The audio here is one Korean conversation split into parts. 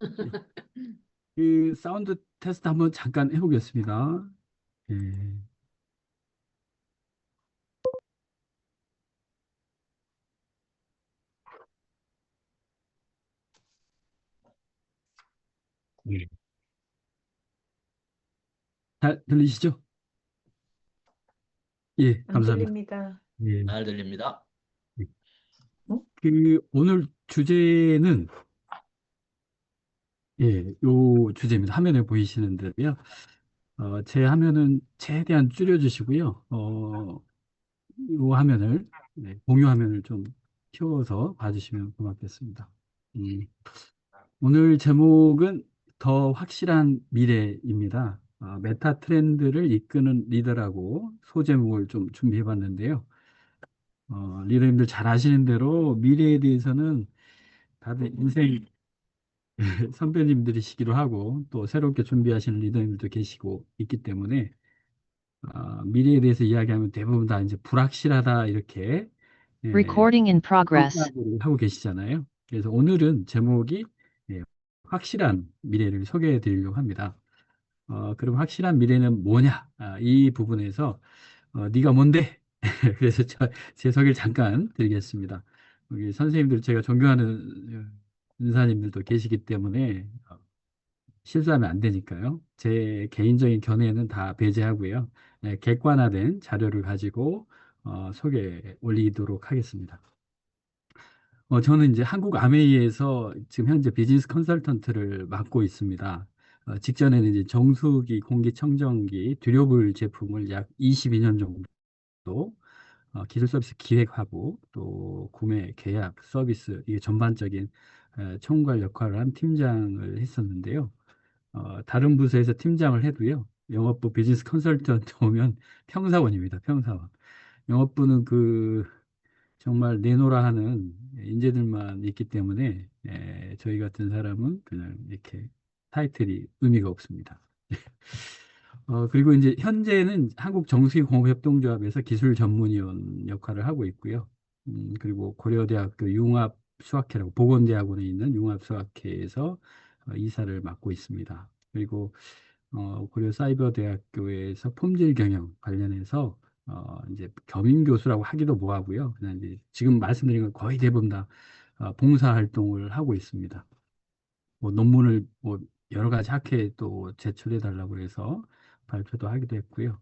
예. 그 사운드 테스트 한번 잠깐 해보겠습니다. 예. 예. 잘 들리시죠? 예, 안 감사합니다. 들립니다. 예. 잘 들립니다. 예. 어? 그 오늘 주제는 예, 요 주제입니다. 화면에 보이시는 대로요. 제 화면은 최대한 줄여주시고요. 요 화면을 네, 공유 화면을 좀 키워서 봐주시면 고맙겠습니다. 음, 오늘 제목은 더 확실한 미래입니다. 메타 트렌드를 이끄는 리더라고 소제목을 좀 준비해 봤는데요. 리더님들 잘 아시는 대로 미래에 대해서는 다들 인생 선배님들이시기도 하고 또 새롭게 준비하시는 리더님들도 계시고 있기 때문에 미래에 대해서 이야기하면 대부분 다 이제 불확실하다 이렇게 예, Recording in progress. 평가를 하고 계시잖아요. 그래서 오늘은 제목이 예, 확실한 미래를 소개해 드리려고 합니다. 그럼 확실한 미래는 뭐냐? 이 부분에서 네가 뭔데? 그래서 제 소개를 잠깐 드리겠습니다. 여기 선생님들 제가 존경하는 은사님들도 계시기 때문에 실수하면 안 되니까요. 제 개인적인 견해는 다 배제하고요. 네, 객관화된 자료를 가지고 소개 올리도록 하겠습니다. 저는 이제 한국 아메이에서 지금 현재 비즈니스 컨설턴트를 맡고 있습니다. 직전에는 이제 정수기, 공기청정기, 듀려블 제품을 약 22년 정도 기술 서비스 기획하고 또 구매, 계약, 서비스 이게 전반적인 총괄 역할을 한 팀장을 했었는데요. 다른 부서에서 팀장을 해도요. 영업부 비즈니스 컨설턴트 오면 평사원입니다. 평사원. 영업부는 그 정말 내노라 하는 인재들만 있기 때문에 저희 같은 사람은 그냥 이렇게 타이틀이 의미가 없습니다. 그리고 이제 현재는 한국정수기공업협동조합에서 기술 전문위원 역할을 하고 있고요. 그리고 고려대학교 융합수학회라고 보건대학원에 있는 융합수학회에서 이사를 맡고 있습니다. 그리고 고려사이버대학교에서 품질 경영 관련해서 이제 겸임 교수라고 하기도 뭐하고요. 그냥 이제 지금 말씀드린 건 거의 대부분 다 봉사 활동을 하고 있습니다. 뭐 논문을 뭐 여러 가지 학회에 또 제출해 달라고 해서 발표도 하기도 했고요.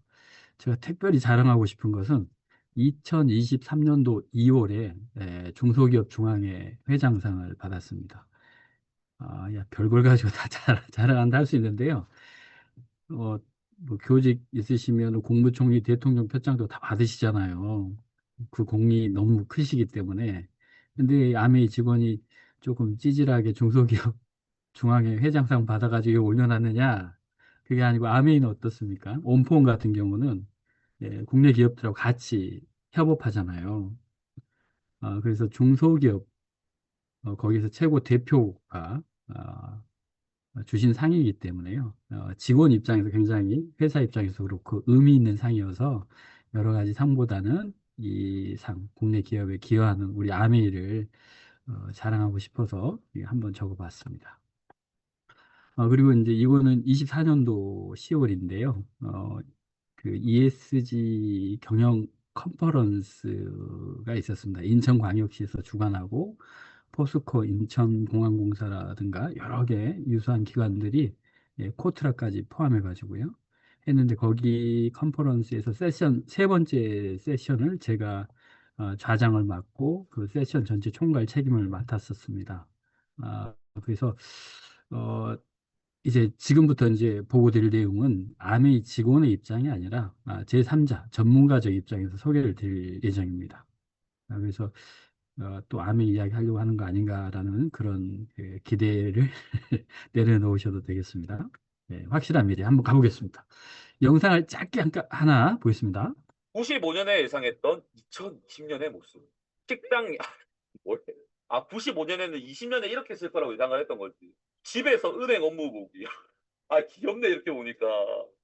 제가 특별히 자랑하고 싶은 것은 2023년도 2월에 중소기업 중앙회 회장상을 받았습니다. 야, 별걸 가지고 다 자랑한다 할 수 있는데요. 어, 뭐 교직 있으시면 국무총리 대통령 표창도 다 받으시잖아요. 그 공이 너무 크시기 때문에. 근데 아메이 직원이 조금 찌질하게 중소기업 중앙회 회장상 받아가지고 올려놨느냐? 그게 아니고 아메이는 어떻습니까? 온폰 같은 경우는 국내 기업들하고 같이 협업하잖아요. 그래서 중소기업 거기서 최고 대표가 주신 상이기 때문에요. 직원 입장에서 굉장히 회사 입장에서 그렇고 의미 있는 상이어서 여러 가지 상보다는 이 상, 국내 기업에 기여하는 우리 아메이를 자랑하고 싶어서 한번 적어봤습니다. 그리고 이제 이거는 24년도 10월인데요. 그 ESG 경영 컨퍼런스가 있었습니다. 인천광역시에서 주관하고 포스코 인천공항공사라든가 여러 개 유사한 기관들이 코트라까지 포함해 가지고요. 했는데 거기 컨퍼런스에서 세션 세 번째 세션을 제가 좌장을 맡고 그 세션 전체 총괄 책임을 맡았었습니다. 그래서 어, 이제 지금부터 이제 보고 드릴 내용은 아메이 직원의 입장이 아니라 제3자 전문가적 입장에서 소개를 드릴 예정입니다. 그래서 또 아메이 이야기 하려고 하는 거 아닌가라는 그런 기대를 내려놓으셔도 되겠습니다. 네, 확실한 미래 한번 가보겠습니다. 영상을 짧게 하나 보겠습니다. 95년에 예상했던 2020년의 모습. 식당, 뭘 해? 95년에는 20년에 이렇게 쓸 거라고 예상을 했던 거지. 집에서 은행 업무 보기. 귀엽네, 이렇게 보니까.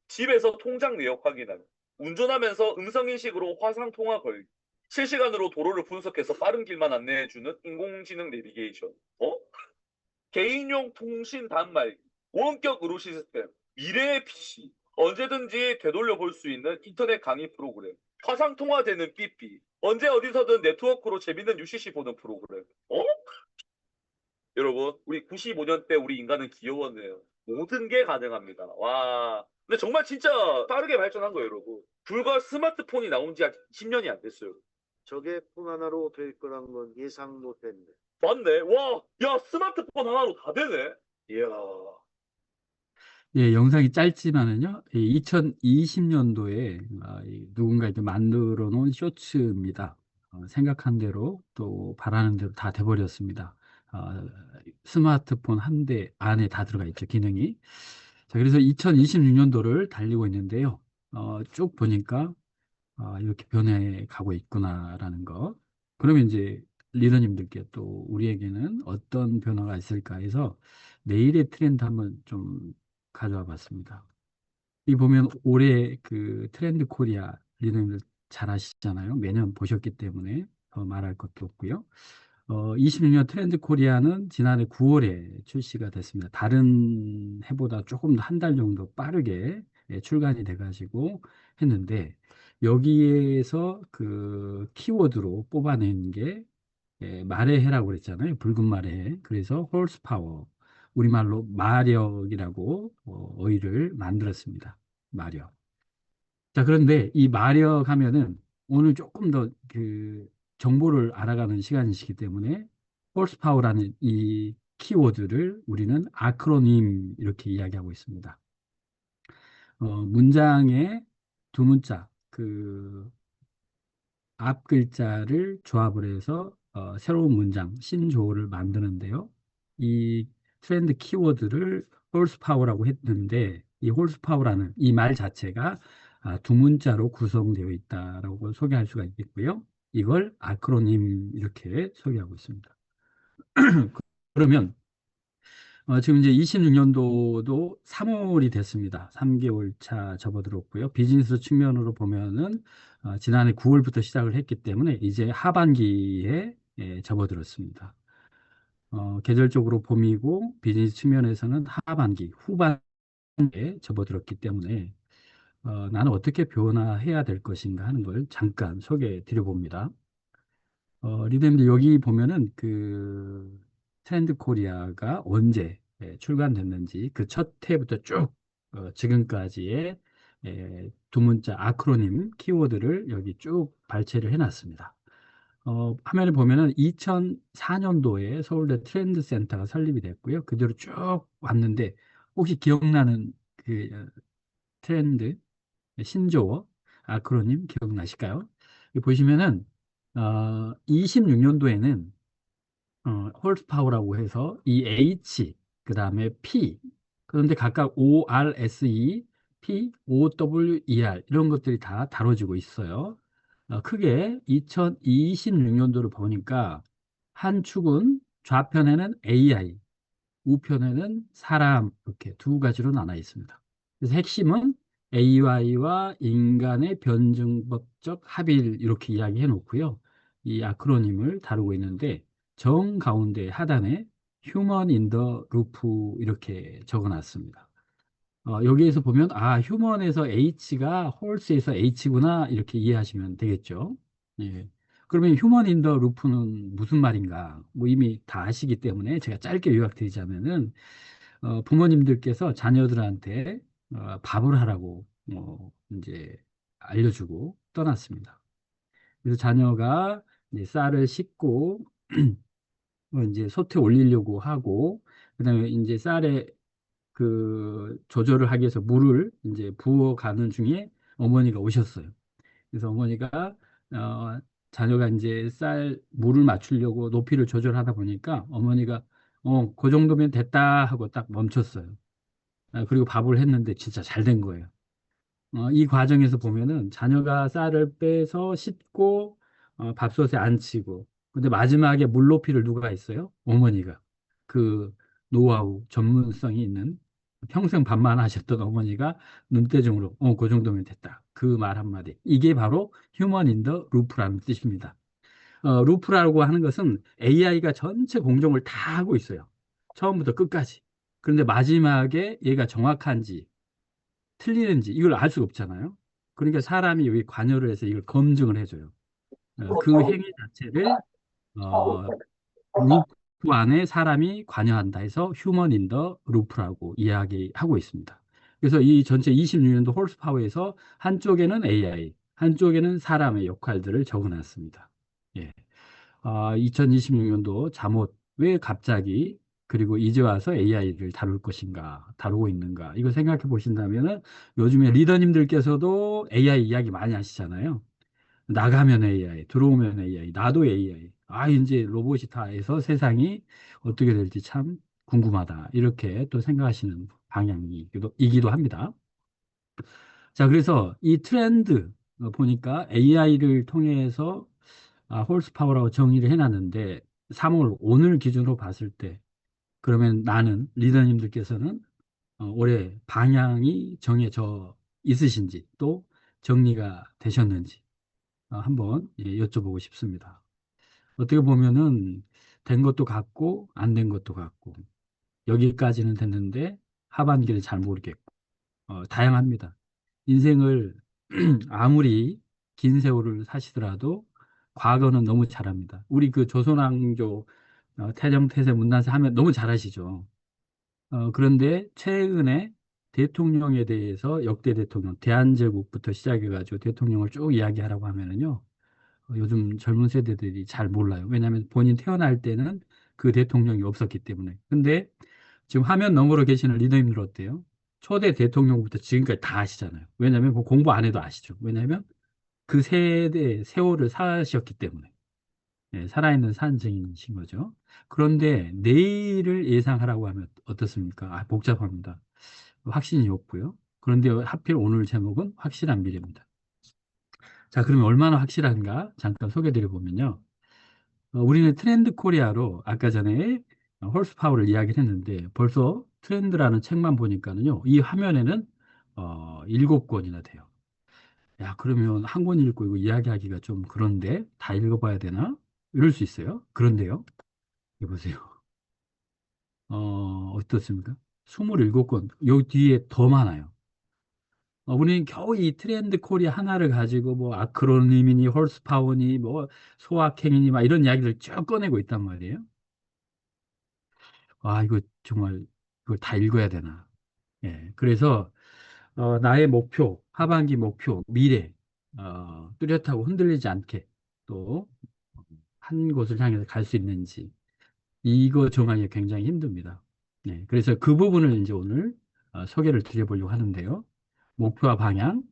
집에서 통장 내역 확인하기. 운전하면서 음성인식으로 화상 통화 걸기. 실시간으로 도로를 분석해서 빠른 길만 안내해주는 인공지능 내비게이션. 개인용 통신 단말기, 원격 의료 시스템, 미래의 PC, 언제든지 되돌려 볼 수 있는 인터넷 강의 프로그램, 화상 통화되는 삐삐, 언제 어디서든 네트워크로 재밌는 UCC 보는 프로그램. 어? 여러분, 우리 95년 때 우리 인간은 귀여웠네요. 모든 게 가능합니다. 와. 근데 정말 진짜 빠르게 발전한 거예요, 여러분. 불과 스마트폰이 나온 지 아직 20년이 안 됐어요. 저게 폰 하나로 될 거란 건 예상도 됐네. 맞네. 와, 야, 스마트폰 하나로 다 되네. 이야. 예, 영상이 짧지만은요, 2020년도에 누군가 이제 만들어 놓은 쇼츠입니다. 생각한 대로 또 바라는 대로 다 돼버렸습니다. 어, 스마트폰 한 대 안에 다 들어가 있죠, 기능이. 자, 그래서 2026년도를 달리고 있는데요. 쭉 보니까 이렇게 변해 가고 있구나라는 거. 그러면 이제 리더님들께 또 우리에게는 어떤 변화가 있을까 해서 내일의 트렌드 한번 좀 가져와 봤습니다. 이 보면 올해 그 트렌드 코리아 리더님들 잘 아시잖아요. 매년 보셨기 때문에 더 말할 것도 없고요. 26년 트렌드 코리아는 지난해 9월에 출시가 됐습니다. 다른 해보다 조금 더 한 달 정도 빠르게 출간이 돼가지고 했는데 여기에서 그 키워드로 뽑아낸 게 마레해라고 그랬잖아요. 붉은 마레해. 그래서 홀스 파워, 우리말로 마력이라고 어휘를 만들었습니다. 마력. 자, 그런데 이 마력 하면은 오늘 조금 더 그 정보를 알아가는 시간이시기 때문에 홀스파워라는 이 키워드를 우리는 아크로님 이렇게 이야기하고 있습니다. 문장의 두 문자, 그 앞 글자를 조합을 해서 새로운 문장, 신조어를 만드는데요. 이 트렌드 키워드를 홀스파워라고 했는데 이 홀스파워라는 이 말 자체가 두 문자로 구성되어 있다라고 소개할 수가 있겠고요. 이걸 아크로님 이렇게 소개하고 있습니다. 그러면 지금 이제 26년도도 3월이 됐습니다. 3개월 차 접어들었고요. 비즈니스 측면으로 보면은 지난해 9월부터 시작을 했기 때문에 이제 하반기에 접어들었습니다. 계절적으로 봄이고 비즈니스 측면에서는 하반기, 후반기에 접어들었기 때문에 나는 어떻게 변화해야 될 것인가 하는 걸 잠깐 소개해 드려봅니다. 리더님들 여기 보면은 그 트렌드 코리아가 언제 출간됐는지 그 첫 해부터 쭉 지금까지의 두 문자 아크로님 키워드를 여기 쭉 발췌를 해놨습니다. 화면에 보면은 2004년도에 서울대 트렌드 센터가 설립이 됐고요. 그대로 쭉 왔는데 혹시 기억나는 그 트렌드 신조어 아크로님 기억나실까요? 여기 보시면은 26년도에는 홀스파워라고 해서 이 H 그다음에 P 그런데 각각 ORSE, P, OWER 이런 것들이 다 다뤄지고 있어요. 크게 2026년도를 보니까 한 축은 좌편에는 AI, 우편에는 사람 이렇게 두 가지로 나눠 있습니다. 그래서 핵심은 AI와 인간의 변증법적 합일 이렇게 이야기해 놓고요. 이 아크로님을 다루고 있는데 정 가운데 하단에 휴먼 인 더 루프 이렇게 적어 놨습니다. 여기에서 보면 휴먼에서 H가 홀스에서 H구나 이렇게 이해하시면 되겠죠. 예. 그러면 휴먼 인 더 루프는 무슨 말인가? 뭐 이미 다 아시기 때문에 제가 짧게 요약드리자면은 부모님들께서 자녀들한테 밥을 하라고 이제 알려주고 떠났습니다. 그래서 자녀가 이제 쌀을 씻고 이제 솥에 올리려고 하고 그다음에 이제 쌀에 그 조절을 하기 위해서 물을 이제 부어가는 중에 어머니가 오셨어요. 그래서 어머니가 어, 자녀가 이제 쌀 물을 맞추려고 높이를 조절하다 보니까 어머니가 그 정도면 됐다 하고 딱 멈췄어요. 그리고 밥을 했는데 진짜 잘 된 거예요. 이 과정에서 보면은 자녀가 쌀을 빼서 씻고 밥솥에 앉히고 근데 마지막에 물 높이를 누가 했어요? 어머니가. 그 노하우 전문성이 있는 평생 밥만 하셨던 어머니가 눈대중으로 그 정도면 됐다. 그 말 한마디. 이게 바로 휴먼 인 더 루프라는 뜻입니다. 루프라고 하는 것은 AI가 전체 공정을 다 하고 있어요. 처음부터 끝까지. 그런데 마지막에 얘가 정확한지 틀리는지 이걸 알 수가 없잖아요. 그러니까 사람이 여기 관여를 해서 이걸 검증을 해줘요. 그 행위 자체를 어, 루프 안에 사람이 관여한다 해서 휴먼 인 더 루프라고 이야기하고 있습니다. 그래서 이 전체 26년도 홀스파워에서 한쪽에는 AI, 한쪽에는 사람의 역할들을 적어놨습니다. 예. 2026년도 잠옷 왜 갑자기 그리고 이제 와서 AI를 다룰 것인가, 다루고 있는가, 이거 생각해 보신다면은 요즘에 리더님들께서도 AI 이야기 많이 하시잖아요. 나가면 AI, 들어오면 AI, 나도 AI. 이제 로봇이 다 해서 세상이 어떻게 될지 참 궁금하다. 이렇게 또 생각하시는 방향이기도 합니다. 자, 그래서 이 트렌드 보니까 AI를 통해서 홀스파워라고 정의를 해놨는데 3월 오늘 기준으로 봤을 때 그러면 나는 리더님들께서는 올해 방향이 정해져 있으신지 또 정리가 되셨는지 한번 여쭤보고 싶습니다. 어떻게 보면은 된 것도 같고 안 된 것도 같고 여기까지는 됐는데 하반기는 잘 모르겠고 다양합니다. 인생을 아무리 긴 세월을 사시더라도 과거는 너무 잘합니다. 우리 그 조선왕조 태정태세 문단세 하면 너무 잘하시죠. 그런데 최근에 대통령에 대해서 역대 대통령, 대한제국부터 시작해가지고 대통령을 쭉 이야기하라고 하면은요, 요즘 젊은 세대들이 잘 몰라요. 왜냐하면 본인 태어날 때는 그 대통령이 없었기 때문에. 근데 지금 화면 너머로 계시는 리더님들 어때요? 초대 대통령부터 지금까지 다 아시잖아요. 왜냐하면 그 공부 안 해도 아시죠. 왜냐하면 그 세대, 세월을 사셨기 때문에. 살아있는 산증인이신 거죠. 그런데 내일을 예상하라고 하면 어떻습니까? 복잡합니다. 확신이 없고요. 그런데 하필 오늘 제목은 확실한 미래입니다. 자, 그러면 얼마나 확실한가? 잠깐 소개드려 보면요. 우리는 트렌드 코리아로 아까 전에 홀스 파워를 이야기를 했는데 벌써 트렌드라는 책만 보니까는요. 이 화면에는 7권이나 돼요. 야, 그러면 한 권 읽고 이거 이야기하기가 좀 그런데 다 읽어봐야 되나? 이럴 수 있어요. 그런데요. 이거 보세요. 어떻습니까? 27권. 요 뒤에 더 많아요. 우리는 겨우 이 트렌드 코리아 하나를 가지고 뭐 아크로님이니 홀스파워니 뭐 소확행이니 막 이런 이야기를 쭉 꺼내고 있단 말이에요. 이거 정말 이걸 다 읽어야 되나. 예. 그래서 나의 목표, 하반기 목표, 미래 뚜렷하고 흔들리지 않게 또 한 곳을 향해서 갈 수 있는지 이거 정하기 굉장히 힘듭니다. 네, 그래서 그 부분을 이제 오늘 소개를 드려보려고 하는데요. 목표와 방향,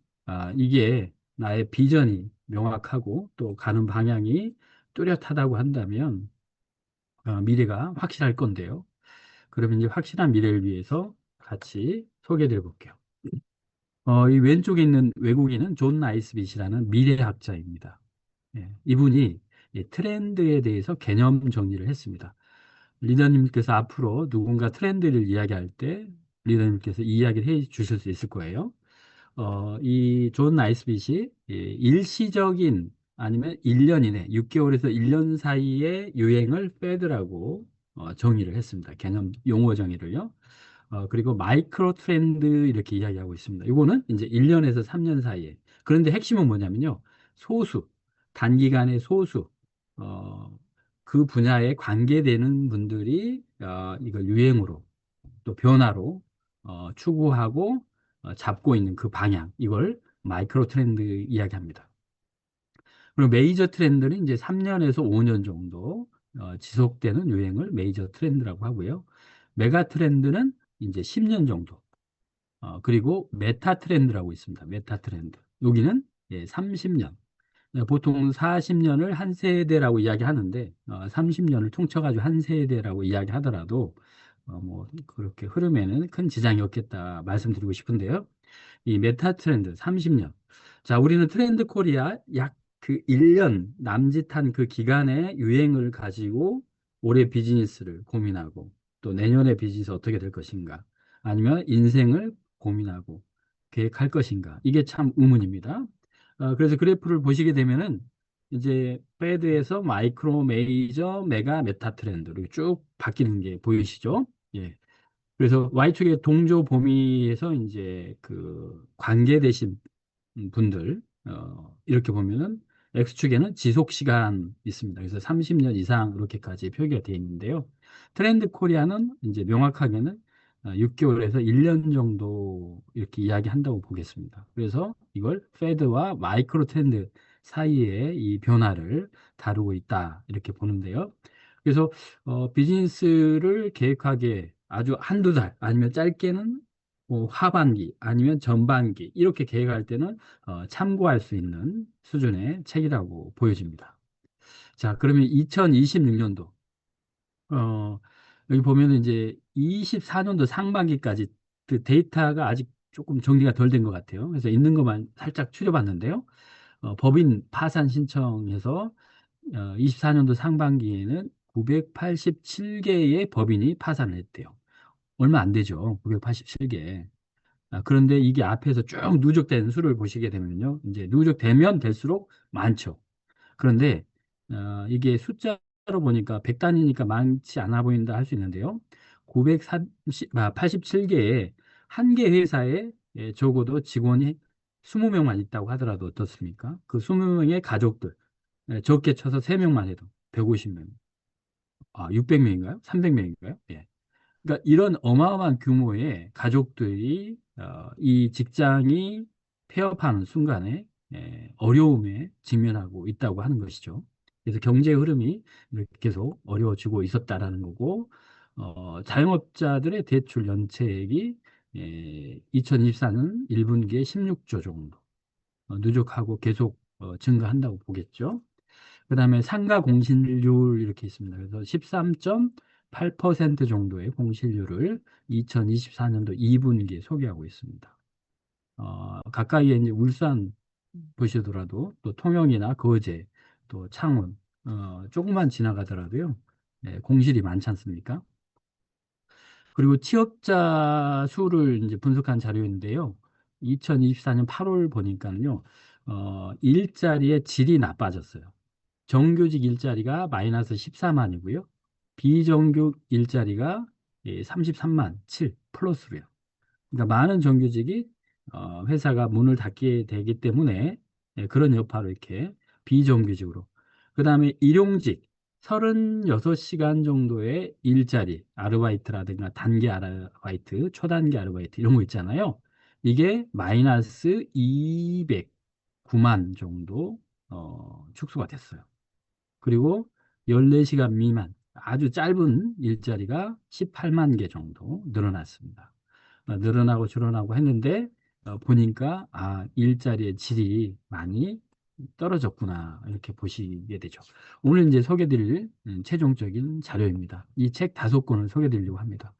이게 나의 비전이 명확하고 또 가는 방향이 뚜렷하다고 한다면 미래가 확실할 건데요. 그러면 이제 확실한 미래를 위해서 같이 소개해 볼게요. 이 왼쪽에 있는 외국인은 존 나이스빗이라는 미래학자입니다. 이분이 이 트렌드에 대해서 개념 정리를 했습니다. 리더님께서 앞으로 누군가 트렌드를 이야기할 때 리더님께서 이 이야기를 해 주실 수 있을 거예요. 이 존 나이스빗이 일시적인 아니면 1년 이내, 6개월에서 1년 사이의 유행을 패드라고 정의를 했습니다. 개념 용어 정의를요. 그리고 마이크로 트렌드 이렇게 이야기하고 있습니다. 이거는 이제 1년에서 3년 사이에. 그런데 핵심은 뭐냐면요. 소수, 단기간의 소수, 그 분야에 관계되는 분들이 이걸 유행으로 또 변화로 추구하고 잡고 있는 그 방향, 이걸 마이크로 트렌드 이야기합니다. 그리고 메이저 트렌드는 이제 3년에서 5년 정도 지속되는 유행을 메이저 트렌드라고 하고요. 메가 트렌드는 이제 10년 정도. 그리고 메타 트렌드라고 있습니다. 메타 트렌드. 여기는 30년. 보통 40년을 한 세대라고 이야기하는데 30년을 퉁쳐가지고 한 세대라고 이야기하더라도 뭐 그렇게 흐름에는 큰 지장이 없겠다 말씀드리고 싶은데요. 이 메타 트렌드 30년. 자, 우리는 트렌드 코리아 약 그 1년 남짓한 그 기간의 유행을 가지고 올해 비즈니스를 고민하고 또 내년의 비즈니스 어떻게 될 것인가 아니면 인생을 고민하고 계획할 것인가 이게 참 의문입니다. 그래서 그래프를 보시게 되면은 이제 패드에서 마이크로, 메이저, 메가, 메타 트렌드 이렇게 쭉 바뀌는 게 보이시죠? 예. 그래서 Y축의 동조 범위에서 이제 그 관계되신 분들, 이렇게 보면은 X축에는 지속 시간 있습니다. 그래서 30년 이상 이렇게까지 표기가 되어 있는데요. 트렌드 코리아는 이제 명확하게는 6개월에서 1년 정도 이렇게 이야기한다고 보겠습니다. 그래서 이걸 패드와 마이크로 트렌드 사이의 이 변화를 다루고 있다 이렇게 보는데요. 그래서 비즈니스를 계획하기에 아주 한두 달 아니면 짧게는 뭐 하반기 아니면 전반기 이렇게 계획할 때는 참고할 수 있는 수준의 책이라고 보여집니다. 자, 그러면 2026년도 여기 보면은 이제 24년도 상반기까지 그 데이터가 아직 조금 정리가 덜 된 것 같아요. 그래서 있는 것만 살짝 추려봤는데요. 법인 파산 신청해서 24년도 상반기에는 987개의 법인이 파산을 했대요. 얼마 안 되죠. 987개. 그런데 이게 앞에서 쭉 누적된 수를 보시게 되면요. 이제 누적되면 될수록 많죠. 그런데 이게 숫자로 보니까 100단위니까 많지 않아 보인다 할 수 있는데요. 987개의 한 개 회사에 적어도 직원이 20명만 있다고 하더라도 어떻습니까? 그 20명의 가족들 적게 쳐서 3명만 해도 150명. 600명인가요? 300명인가요? 예. 그러니까 이런 어마어마한 규모의 가족들이 이 직장이 폐업하는 순간에 어려움에 직면하고 있다고 하는 것이죠. 그래서 경제 흐름이 이렇게 계속 어려워지고 있었다라는 거고, 자영업자들의 대출 연체액이 2024년 1분기에 16조 정도 누적하고 계속 증가한다고 보겠죠. 그 다음에 상가 공실률 이렇게 있습니다. 그래서 13.8% 정도의 공실률을 2024년도 2분기에 소개하고 있습니다. 가까이에 이제 울산 보시더라도 또 통영이나 거제, 또 창원, 조금만 지나가더라도요, 공실이 많지 않습니까? 그리고 취업자 수를 이제 분석한 자료인데요. 2024년 8월 보니까는요, 일자리의 질이 나빠졌어요. 정규직 일자리가 마이너스 14만이고요. 비정규 일자리가 33만 7 플러스로요. 그러니까 많은 정규직이 회사가 문을 닫게 되기 때문에 그런 여파로 이렇게 비정규직으로. 그 다음에 일용직 36시간 정도의 일자리, 아르바이트라든가 단기 아르바이트, 초단기 아르바이트 이런 거 있잖아요. 이게 마이너스 209만 정도 축소가 됐어요. 그리고 14시간 미만 아주 짧은 일자리가 18만 개 정도 늘어났습니다. 늘어나고 줄어나고 했는데 보니까 일자리의 질이 많이 떨어졌구나 이렇게 보시게 되죠. 오늘 이제 소개드릴 최종적인 자료입니다. 이 책 5권을 소개드리려고 합니다.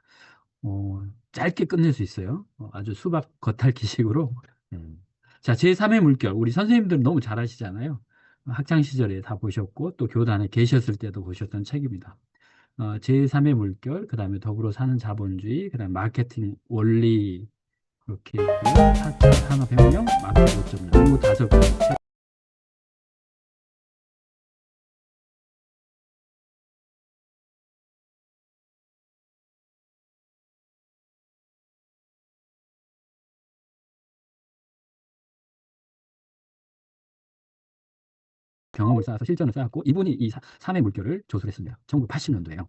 짧게 끝낼 수 있어요. 아주 수박 겉핥기식으로. 자, 제3의 물결. 우리 선생님들은 너무 잘 아시잖아요. 학창 시절에 다 보셨고 또 교단에 계셨을 때도 보셨던 책입니다. 제3의 물결, 그 다음에 더불어 사는 자본주의, 그 다음에 마케팅 원리 그렇게 있고요. 4차 산업혁명, 마케팅 5.0 이 5권. 경험을 쌓아서 실전을 쌓았고 이분이 이 3의 물결을 조술했습니다. 1980년도에요.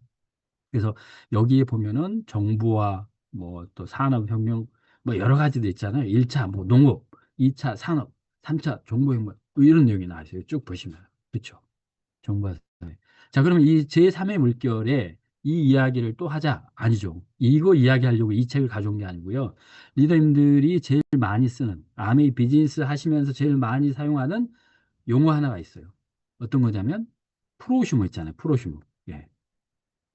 그래서 여기에 보면은 정부와 뭐 또 산업혁명 뭐 여러 가지도 있잖아요. 1차 뭐 농업, 2차 산업, 3차 정보혁명 뭐 이런 내용이 나와 있어요. 쭉 보시면. 그렇죠. 정부와 사회. 자, 그러면 이 제3의 물결에 이 이야기를 또 하자? 아니죠. 이거 이야기하려고 이 책을 가져온 게 아니고요. 리더님들이 제일 많이 쓰는, 아메이 비즈니스 하시면서 제일 많이 사용하는 용어 하나가 있어요. 어떤 거냐면, 프로슈머 있잖아요. 프로슈머. 예.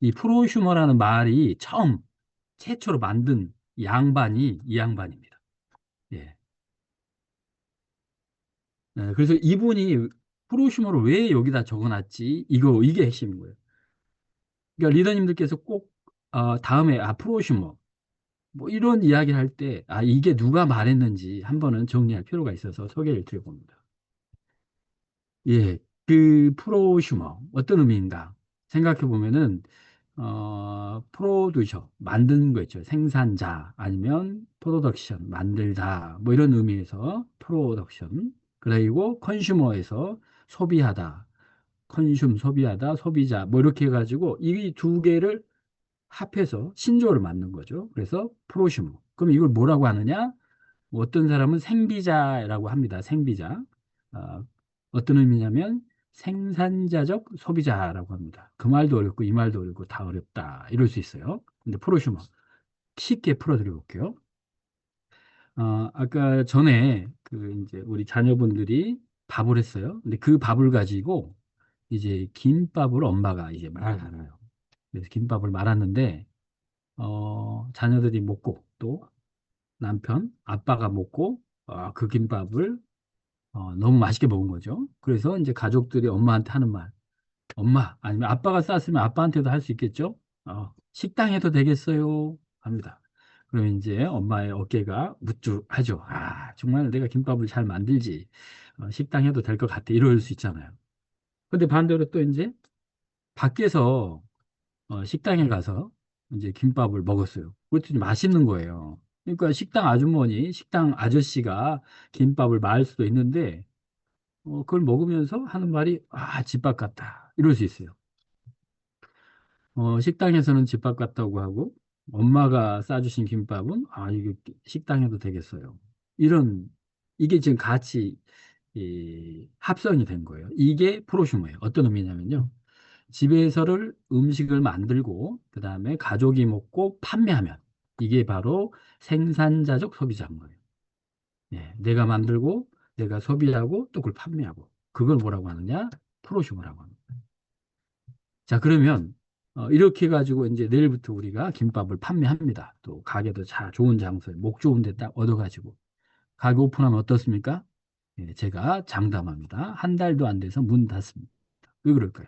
이 프로슈머라는 말이 최초로 만든 양반이 이 양반입니다. 예. 그래서 이분이 프로슈머를 왜 여기다 적어놨지? 이게 핵심인 거예요. 그러니까 리더님들께서 꼭 다음에 프로슈머 뭐 이런 이야기를 할 때 이게 누가 말했는지 한 번은 정리할 필요가 있어서 소개를 드려봅니다. 예, 그 프로슈머 어떤 의미인가 생각해 보면은 프로듀서, 만드는 거 있죠. 생산자, 아니면 프로덕션, 만들다, 뭐 이런 의미에서 프로덕션. 그리고 컨슈머에서 소비하다, 컨슘, 소비하다, 소비자, 뭐 이렇게 해가지고 이 두 개를 합해서 신조어를 만든 거죠. 그래서 프로슈머. 그럼 이걸 뭐라고 하느냐? 어떤 사람은 생비자라고 합니다. 생비자. 어, 어떤 의미냐면 생산자적 소비자라고 합니다. 그 말도 어렵고 이 말도 어렵고 다 어렵다. 이럴 수 있어요. 근데 프로슈머 쉽게 풀어드려 볼게요. 아까 전에 그 이제 우리 자녀분들이 밥을 했어요. 근데 그 밥을 가지고 이제 김밥을 엄마가 이제 말아요. 그래서 김밥을 말았는데 자녀들이 먹고 또 남편, 아빠가 먹고 그 김밥을 너무 맛있게 먹은 거죠. 그래서 이제 가족들이 엄마한테 하는 말, 엄마, 아니면 아빠가 쌌으면 아빠한테도 할 수 있겠죠? 식당 해도 되겠어요? 합니다. 그러면 이제 엄마의 어깨가 무뚝하죠. 정말 내가 김밥을 잘 만들지. 식당 해도 될 것 같아. 이럴 수 있잖아요. 근데 반대로 또 이제 밖에서 식당에 가서 이제 김밥을 먹었어요. 그랬더니 맛있는 거예요. 그러니까 식당 아주머니, 식당 아저씨가 김밥을 말 수도 있는데, 그걸 먹으면서 하는 말이, 집밥 같다. 이럴 수 있어요. 식당에서는 집밥 같다고 하고, 엄마가 싸주신 김밥은, 이게 식당에도 되겠어요. 이런, 이게 지금 같이 합성이 된 거예요. 이게 프로슈머예요. 어떤 의미냐면요. 집에서를 음식을 만들고 그다음에 가족이 먹고 판매하면 이게 바로 생산자적 소비자인 거예요. 예, 내가 만들고 내가 소비하고 또 그걸 판매하고 그걸 뭐라고 하느냐? 프로슈머라고 합니다. 자, 그러면 이렇게 가지고 이제 내일부터 우리가 김밥을 판매합니다. 또 가게도 좋은 장소에 목 좋은 데 딱 얻어가지고 가게 오픈하면 어떻습니까? 예, 제가 장담합니다. 한 달도 안 돼서 문 닫습니다. 왜 그럴까요?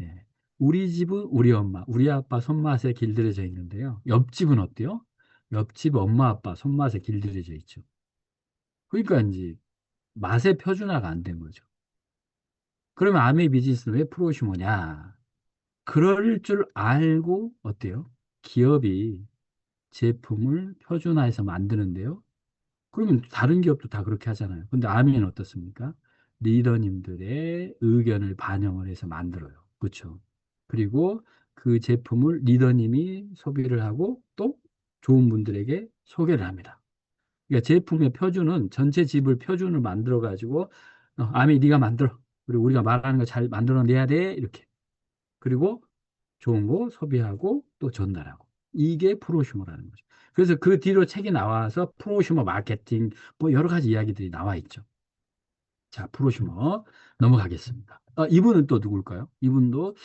예. 우리 집은 우리 엄마, 우리 아빠 손맛에 길들여져 있는데요. 옆집은 어때요? 옆집 엄마, 아빠 손맛에 길들여져 있죠. 그러니까 이제 맛의 표준화가 안 된 거죠. 그러면 아메 비즈니스는 왜 프로슈머냐? 그럴 줄 알고 어때요? 기업이 제품을 표준화해서 만드는데요. 그러면 다른 기업도 다 그렇게 하잖아요. 근데 아미는 어떻습니까? 리더님들의 의견을 반영을 해서 만들어요. 그렇죠? 그리고 그 제품을 리더님이 소비를 하고 또 좋은 분들에게 소개를 합니다. 그러니까 제품의 표준은 전체 집을 표준을 만들어 가지고 아미 네가 만들어. 그리고 우리가 말하는 거 잘 만들어내야 돼. 이렇게. 그리고 좋은 거 소비하고 또 전달하고. 이게 프로슈머라는 거죠. 그래서 그 뒤로 책이 나와서 프로슈머 마케팅 뭐 여러 가지 이야기들이 나와 있죠. 자, 프로슈머 넘어가겠습니다. 이분은 또 누굴까요? 이분도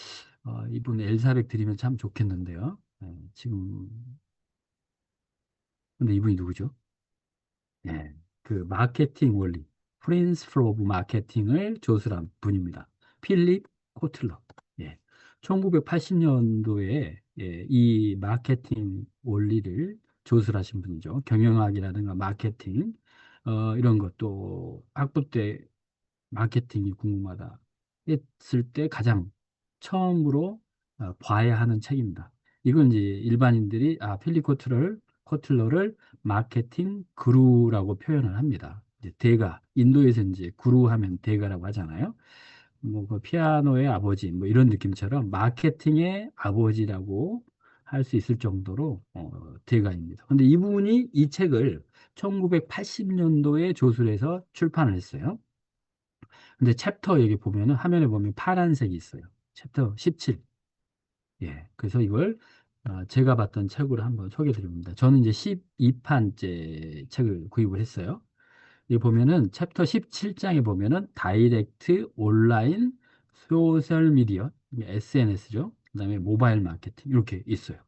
이분 엘사백 드리면 참 좋겠는데요. 지금 근데 이분이 누구죠? 네, 그 마케팅 원리, 프린스플 오브 마케팅을 조술한 분입니다. 필립 코틀러. 예. 1980년도에 이 마케팅 원리를 조술하신 분이죠. 경영학이라든가 마케팅 이런 것도 학부 때 마케팅이 궁금하다 했을 때 가장 처음으로 봐야 하는 책입니다. 이건 이제 일반인들이 필립 코틀러를 마케팅 구루라고 표현을 합니다. 이제 대가, 인도에서 이제 구루 하면 대가라고 하잖아요. 뭐 그 피아노의 아버지 뭐 이런 느낌처럼 마케팅의 아버지라고 할 수 있을 정도로 대가입니다. 근데 이분이 이 책을 1980년도에 조술해서 출판을 했어요. 근데 챕터 여기 보면은 화면에 보면 파란색이 있어요. 챕터 17. 예. 그래서 이걸 제가 봤던 책으로 한번 소개해 드립니다. 저는 이제 12판째 책을 구입을 했어요. 여기 보면은 챕터 17장에 보면은 다이렉트 온라인 소셜 미디어 SNS죠. 그다음에 모바일 마케팅 이렇게 있어요.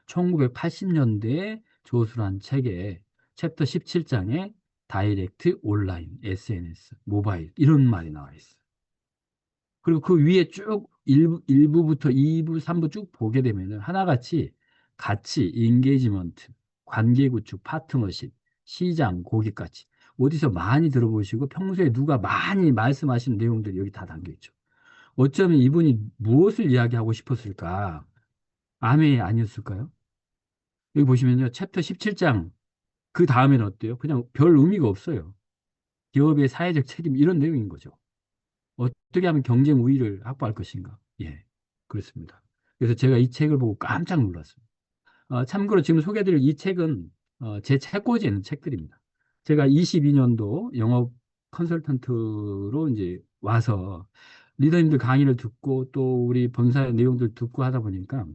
1980년대에 조술한 책에 챕터 17장에 다이렉트 온라인 SNS 모바일 이런 말이 나와 있어요. 그리고 그 위에 쭉 1부부터 2부, 3부 쭉 보게 되면은 하나같이 가치, 인게이지먼트, 관계 구축, 파트너십, 시장, 고객가치 어디서 많이 들어보시고 평소에 누가 많이 말씀하시는 내용들이 여기 다 담겨 있죠. 어쩌면 이분이 무엇을 이야기하고 싶었을까? 아메이 아니었을까요? 여기 보시면요. 챕터 17장 그 다음에는 어때요? 그냥 별 의미가 없어요. 기업의 사회적 책임 이런 내용인 거죠. 어떻게 하면 경쟁 우위를 확보할 것인가? 예, 그렇습니다. 그래서 제가 이 책을 보고 깜짝 놀랐어요. 참고로 지금 소개해드릴 이 책은 제 책꽂이에 있는 책들입니다. 제가 22년도 영업 컨설턴트로 이제 와서 리더님들 강의를 듣고 또 우리 본사의 내용들 듣고 하다 보니까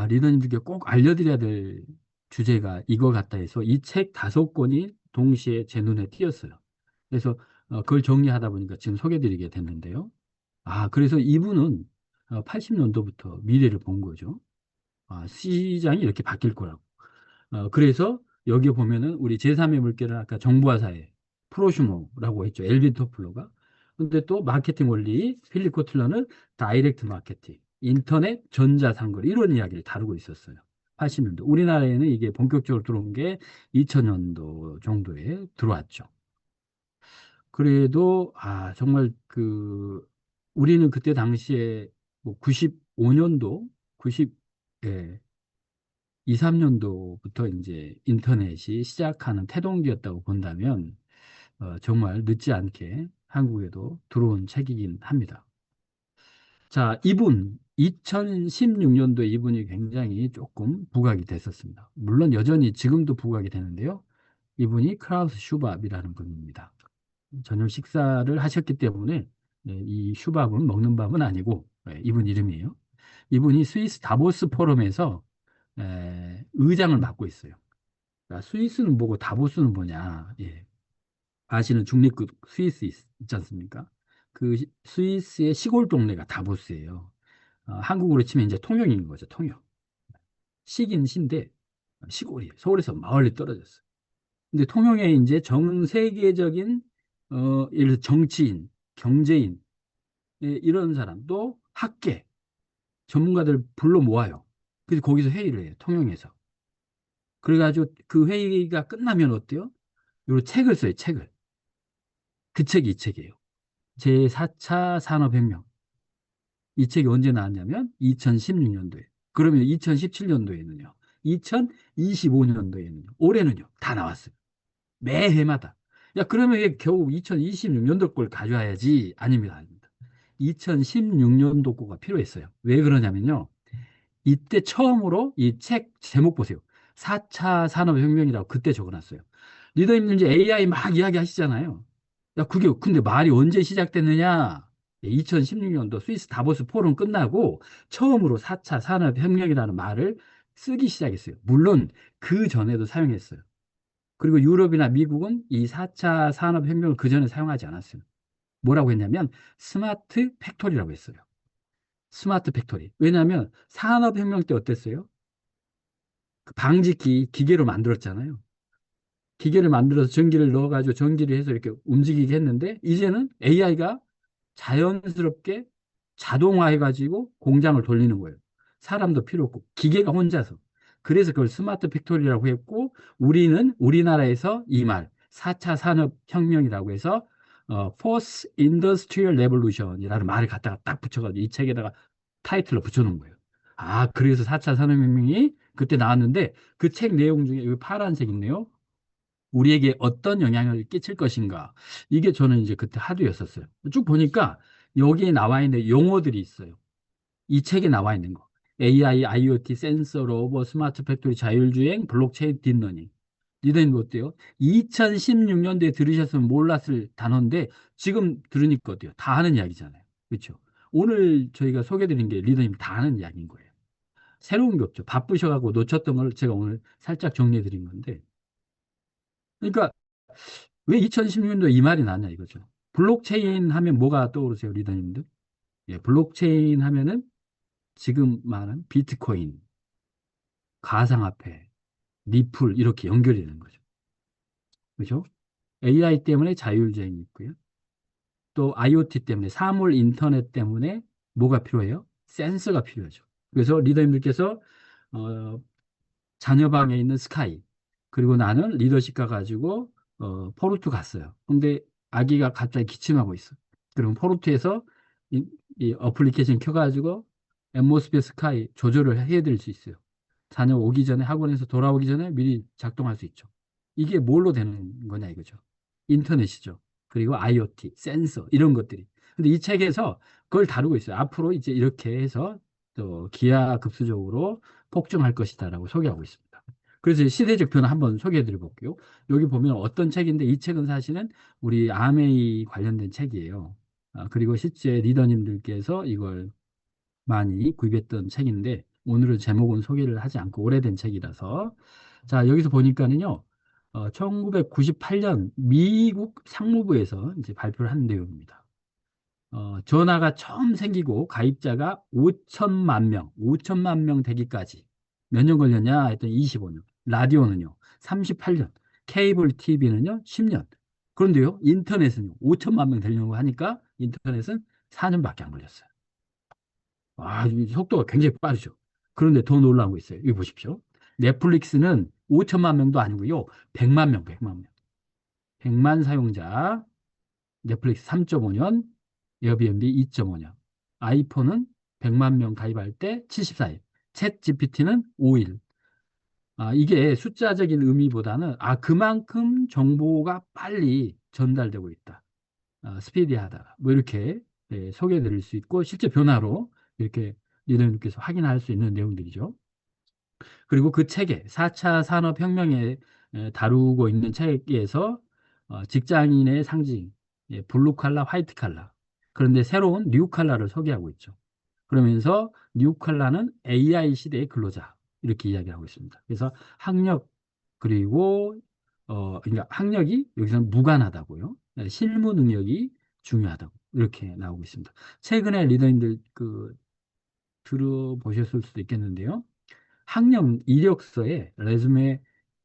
리더님들께 꼭 알려드려야 될 주제가 이거 같다 해서 이 책 5권이 동시에 제 눈에 띄었어요. 그래서 그걸 정리하다 보니까 지금 소개해드리게 됐는데요. 그래서 이분은 80년도부터 미래를 본 거죠. 시장이 이렇게 바뀔 거라고. 그래서 여기 보면은 우리 제3의 물결은 아까 정보화 사회, 프로슈머라고 했죠. 엘빈 토플러가. 근데 또 마케팅 원리, 필립 코틀러는 다이렉트 마케팅, 인터넷, 전자상거래 이런 이야기를 다루고 있었어요. 80년도. 우리나라에는 이게 본격적으로 들어온 게 2000년도 정도에 들어왔죠. 그래도 정말 우리는 그때 당시에 뭐 95년도, 90, 예, 2, 3년도부터 이제 인터넷이 시작하는 태동기였다고 본다면 정말 늦지 않게 한국에도 들어온 책이긴 합니다. 자, 2016년도에 이분이 굉장히 조금 부각이 됐었습니다. 물론 여전히 지금도 부각이 되는데요. 이분이 크라우스 슈밥이라는 분입니다. 저녁 식사를 하셨기 때문에 이 슈밥은 먹는 밥은 아니고 이분 이름이에요. 이분이 스위스 다보스 포럼에서 의장을 맡고 있어요. 스위스는 뭐고 다보스는 뭐냐? 예. 아시는 중립국 스위스 있지 않습니까? 그 스위스의 시골 동네가 다보스예요. 한국으로 치면 이제 통영인 거죠. 통영. 시긴 시인데 시골이에요. 서울에서 멀리 떨어졌어요. 근데 통영에 이제 전 세계적인 예를 들어 정치인, 경제인 이런 사람 또 학계 전문가들 불러 모아요. 그래서 거기서 회의를 해요. 통영에서. 그래가지고 그 회의가 끝나면 어때요? 요 책을 써요. 책을. 그 책이 이 책이에요. 제4차 산업혁명. 이 책이 언제 나왔냐면 2016년도에. 그러면 2017년도에는요. 2025년도에는요. 올해는요. 다 나왔어요. 매해마다. 야, 그러면 이게 겨우 2026년도 걸 가져와야지. 아닙니다. 아닙니다. 2016년도 거가 필요했어요. 왜 그러냐면요. 이때 처음으로 이 책 제목 보세요. 4차 산업혁명이라고 그때 적어놨어요. 리더님들 이제 AI 막 이야기하시잖아요. 야, 그게 근데 말이 언제 시작됐느냐? 2016년도 스위스 다보스 포럼 끝나고 처음으로 4차 산업혁명이라는 말을 쓰기 시작했어요. 물론 그 전에도 사용했어요. 그리고 유럽이나 미국은 이 4차 산업혁명을 그 전에 사용하지 않았어요. 뭐라고 했냐면 스마트 팩토리라고 했어요. 스마트 팩토리. 왜냐하면 산업혁명 때 어땠어요? 그 방직기 기계로 만들었잖아요. 기계를 만들어서 전기를 넣어가지고 전기를 해서 이렇게 움직이게 했는데 이제는 AI가 자연스럽게 자동화해가지고 공장을 돌리는 거예요. 사람도 필요 없고 기계가 혼자서. 그래서 그걸 스마트 팩토리라고 했고 우리는 우리나라에서 이 말 4차 산업혁명이라고 해서 Fourth Industrial Revolution이라는 말을 갖다가 딱 붙여가지고 이 책에다가 타이틀로 붙여놓은 거예요. 그래서 4차 산업혁명이 그때 나왔는데 그 책 내용 중에 여기 파란색 있네요. 우리에게 어떤 영향을 끼칠 것인가. 이게 저는 이제 그때 하도였었어요. 쭉 보니까 여기에 나와 있는 용어들이 있어요. 이 책에 나와 있는 거. AI, IoT, 센서, 로봇, 스마트 팩토리, 자율주행, 블록체인, 딥러닝. 리더님 어때요? 2016년도에 들으셨으면 몰랐을 단어인데 지금 들으니까 어때요? 다 하는 이야기잖아요. 그렇죠? 오늘 저희가 소개드린 게 리더님 다 하는 이야기인 거예요. 새로운 게 없죠. 바쁘셔가지고 놓쳤던 걸 제가 오늘 살짝 정리해 드린 건데. 그러니까 왜 2016년도에 이 말이 나왔냐 이거죠. 블록체인 하면 뭐가 떠오르세요, 리더님들? 예, 블록체인 하면은 지금 말하는 비트코인, 가상화폐, 리플 이렇게 연결이 되는 거죠. 그렇죠? AI 때문에 자율주행이 있고요. 또 IoT 때문에 사물 인터넷 때문에 뭐가 필요해요? 센서가 필요하죠. 그래서 리더님들께서 어, 자녀방에 있는 스카이 그리고 나는 리더십 가가지고 포르투 갔어요. 근데 아기가 갑자기 기침하고 있어. 그럼 포르투에서 이 어플리케이션 켜가지고 앰모스피어 스카이 조절을 해드릴 수 있어요. 자녀 오기 전에 학원에서 돌아오기 전에 미리 작동할 수 있죠. 이게 뭘로 되는 거냐 이거죠. 인터넷이죠. 그리고 IoT, 센서 이런 것들이. 근데 이 책에서 그걸 다루고 있어요. 앞으로 이제 이렇게 해서 또 기하급수적으로 폭증할 것이다라고 소개하고 있습니다. 그래서 시대적 변화 한번 소개해 드려 볼게요. 여기 보면 어떤 책인데 이 책은 사실은 우리 암웨이 관련된 책이에요. 그리고 실제 리더님들께서 이걸 많이 구입했던 책인데 오늘은 제목은 소개를 하지 않고 오래된 책이라서 자 여기서 보니까는요 1998년 미국 상무부에서 이제 발표를 한 내용입니다. 전화가 처음 생기고 가입자가 5천만 명 되기까지 몇 년 걸렸냐 했더니 25년. 라디오는요 38년. 케이블 TV는요 10년. 그런데요 인터넷은요 5천만 명 되려고 하니까 인터넷은 4년밖에 안 걸렸어요. 이 속도가 굉장히 빠르죠. 그런데 더 놀라운 거 있어요. 이거 보십시오. 넷플릭스는 5천만 명도 아니고요. 100만 명, 100만 명. 100만 사용자, 넷플릭스 3.5년, 에어비앤비 2.5년. 아이폰은 100만 명 가입할 때 74일. 챗 GPT는 5일. 이게 숫자적인 의미보다는 그만큼 정보가 빨리 전달되고 있다. 스피디하다. 뭐 이렇게 소개해 드릴 수 있고 실제 변화로 이렇게 리더님께서 확인할 수 있는 내용들이죠. 그리고 그 책에 4차 산업혁명에 다루고 있는 책에서 직장인의 상징, 블루 칼라, 화이트 칼라. 그런데 새로운 뉴 칼라를 소개하고 있죠. 그러면서 뉴 칼라는 AI 시대의 근로자 이렇게 이야기하고 있습니다. 그래서 학력 그리고 그러니까 학력이 여기서는 무관하다고요. 실무 능력이 중요하다고 이렇게 나오고 있습니다. 최근에 리더님들 들어보셨을 수도 있겠는데요. 학력 이력서에 레즈메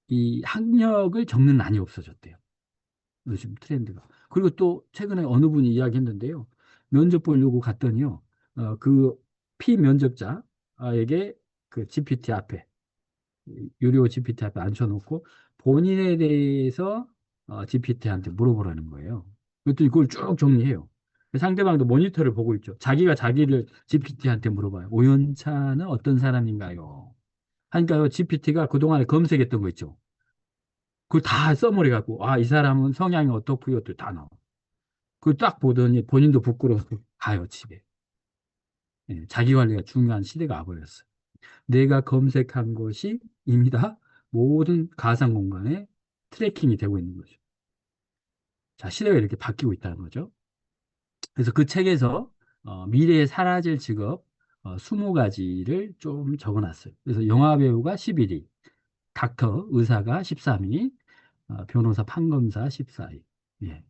이 학력을 적는 난이 없어졌대요. 요즘 트렌드가. 그리고 또 최근에 어느 분이 이야기했는데요. 면접 보려고 갔더니요. 그 피면접자에게 그 GPT 앞에 유료 GPT 앞에 앉혀놓고 본인에 대해서 GPT한테 물어보라는 거예요. 그랬더니 그걸 쭉 정리해요. 상대방도 모니터를 보고 있죠. 자기가 자기를 GPT한테 물어봐요. 오연차는 어떤 사람인가요? 하니까요, GPT가 그동안에 검색했던 거 있죠. 그걸 다 써머리 갖고, 이 사람은 성향이 어떻고, 이것도 다 나와. 그걸 딱 보더니 본인도 부끄러워서 가요, 집에. 자기 관리가 중요한 시대가 와버렸어요. 내가 검색한 것이 이미 다 모든 가상 공간에 트래킹이 되고 있는 거죠. 자, 시대가 이렇게 바뀌고 있다는 거죠. 그래서 그 책에서 미래에 사라질 직업 20가지를 좀 적어놨어요. 그래서 영화배우가 11위, 닥터, 의사가 13위, 변호사, 판검사 14위, 예.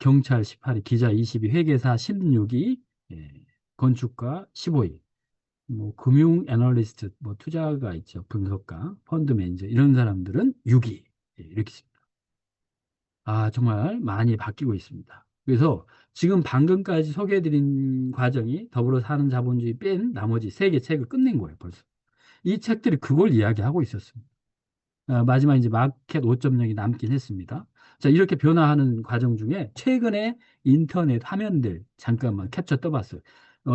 경찰 18위, 기자 22위, 회계사 16위, 예. 건축가 15위, 뭐 금융 애널리스트, 뭐 투자가 있죠. 분석가, 펀드 매니저 이런 사람들은 6위. 예, 이렇게 있습니다. 정말 많이 바뀌고 있습니다. 그래서 지금 방금까지 소개해드린 과정이 더불어 사는 자본주의 뺀 나머지 3개 책을 끝낸 거예요, 벌써. 이 책들이 그걸 이야기하고 있었습니다. 마지막 이제 마켓 5.0이 남긴 했습니다. 자, 이렇게 변화하는 과정 중에 최근에 인터넷 화면들 잠깐만 캡처 떠봤어요.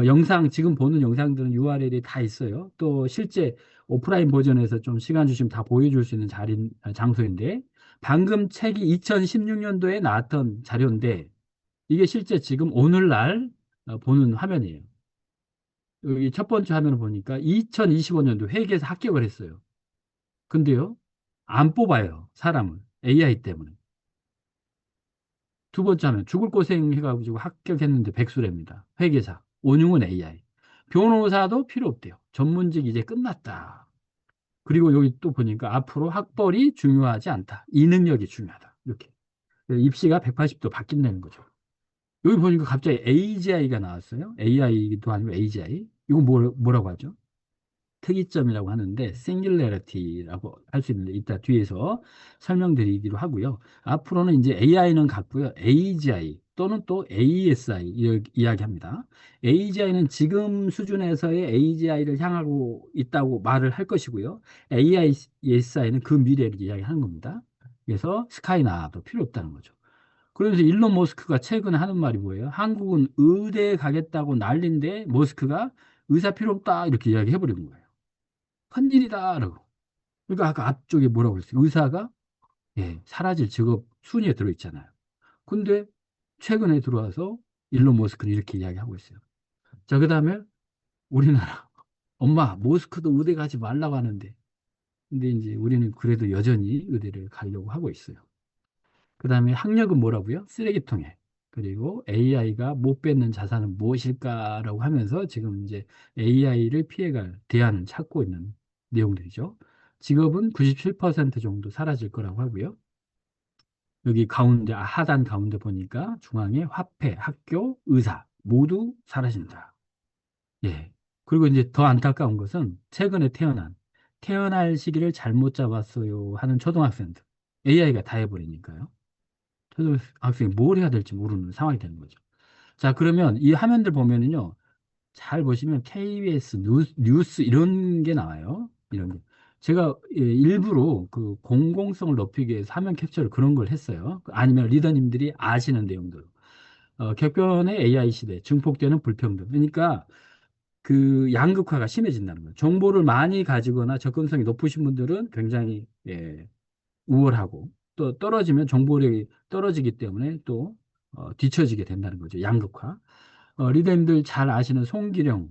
영상, 지금 보는 영상들은 URL이 다 있어요. 또 실제 오프라인 버전에서 좀 시간 주시면 다 보여줄 수 있는 장소인데, 방금 책이 2016년도에 나왔던 자료인데, 이게 실제 지금 오늘날 보는 화면이에요. 여기 첫 번째 화면을 보니까 2025년도 회계에서 합격을 했어요. 근데요, 안 뽑아요, 사람을. AI 때문에. 두 번째 하면 죽을 고생 해가지고 합격했는데 백수랍니다. 회계사. 온용은 AI. 변호사도 필요 없대요. 전문직 이제 끝났다. 그리고 여기 또 보니까 앞으로 학벌이 중요하지 않다. 이 능력이 중요하다. 이렇게. 입시가 180도 바뀐다는 거죠. 여기 보니까 갑자기 AGI가 나왔어요. AI도 아니고 AGI. 이거 뭐라고 하죠? 특이점이라고 하는데 singularity라고 할 수 있는데 이따 뒤에서 설명드리기로 하고요. 앞으로는 이제 AI는 같고요. AGI 또는 또 ASI 이야기합니다. AGI는 지금 수준에서의 AGI를 향하고 있다고 말을 할 것이고요. ASI는 그 미래를 이야기하는 겁니다. 그래서 스카이나도 필요 없다는 거죠. 그래서 일론 머스크가 최근에 하는 말이 뭐예요? 한국은 의대에 가겠다고 난리인데 머스크가 의사 필요 없다 이렇게 이야기해 버리는 거예요. 큰일이다라고. 그러니까 아까 앞쪽에 뭐라고 그랬어요? 의사가 사라질 직업 순위에 들어있잖아요. 근데 최근에 들어와서 일론 머스크는 이렇게 이야기하고 있어요. 자, 그다음에 우리나라 엄마 모스크도 의대 가지 말라고 하는데 근데 이제 우리는 그래도 여전히 의대를 가려고 하고 있어요. 그다음에 학력은 뭐라고요? 쓰레기통에. 그리고 AI가 못 뺏는 자산은 무엇일까라고 하면서 지금 이제 AI를 피해갈 대안을 찾고 있는 내용들이죠. 직업은 97% 정도 사라질 거라고 하고요. 여기 가운데, 하단 가운데 보니까 중앙에 화폐, 학교, 의사 모두 사라진다. 예. 그리고 이제 더 안타까운 것은 최근에 태어날 시기를 잘못 잡았어요 하는 초등학생들. AI가 다 해버리니까요. 초등학생이 뭘 해야 될지 모르는 상황이 되는 거죠. 자, 그러면 이 화면들 보면은요, 잘 보시면 KBS 뉴스 이런 게 나와요. 이런 게. 제가 일부러 그 공공성을 높이기 위해서 화면 캡처를 그런 걸 했어요. 아니면 리더님들이 아시는 내용들. 격변의 AI 시대, 증폭되는 불평등. 그러니까 그 양극화가 심해진다는 거예요. 정보를 많이 가지거나 접근성이 높으신 분들은 굉장히 우월하고 또 떨어지면 정보력이 떨어지기 때문에 또 뒤처지게 된다는 거죠. 양극화. 리더님들 잘 아시는 송기령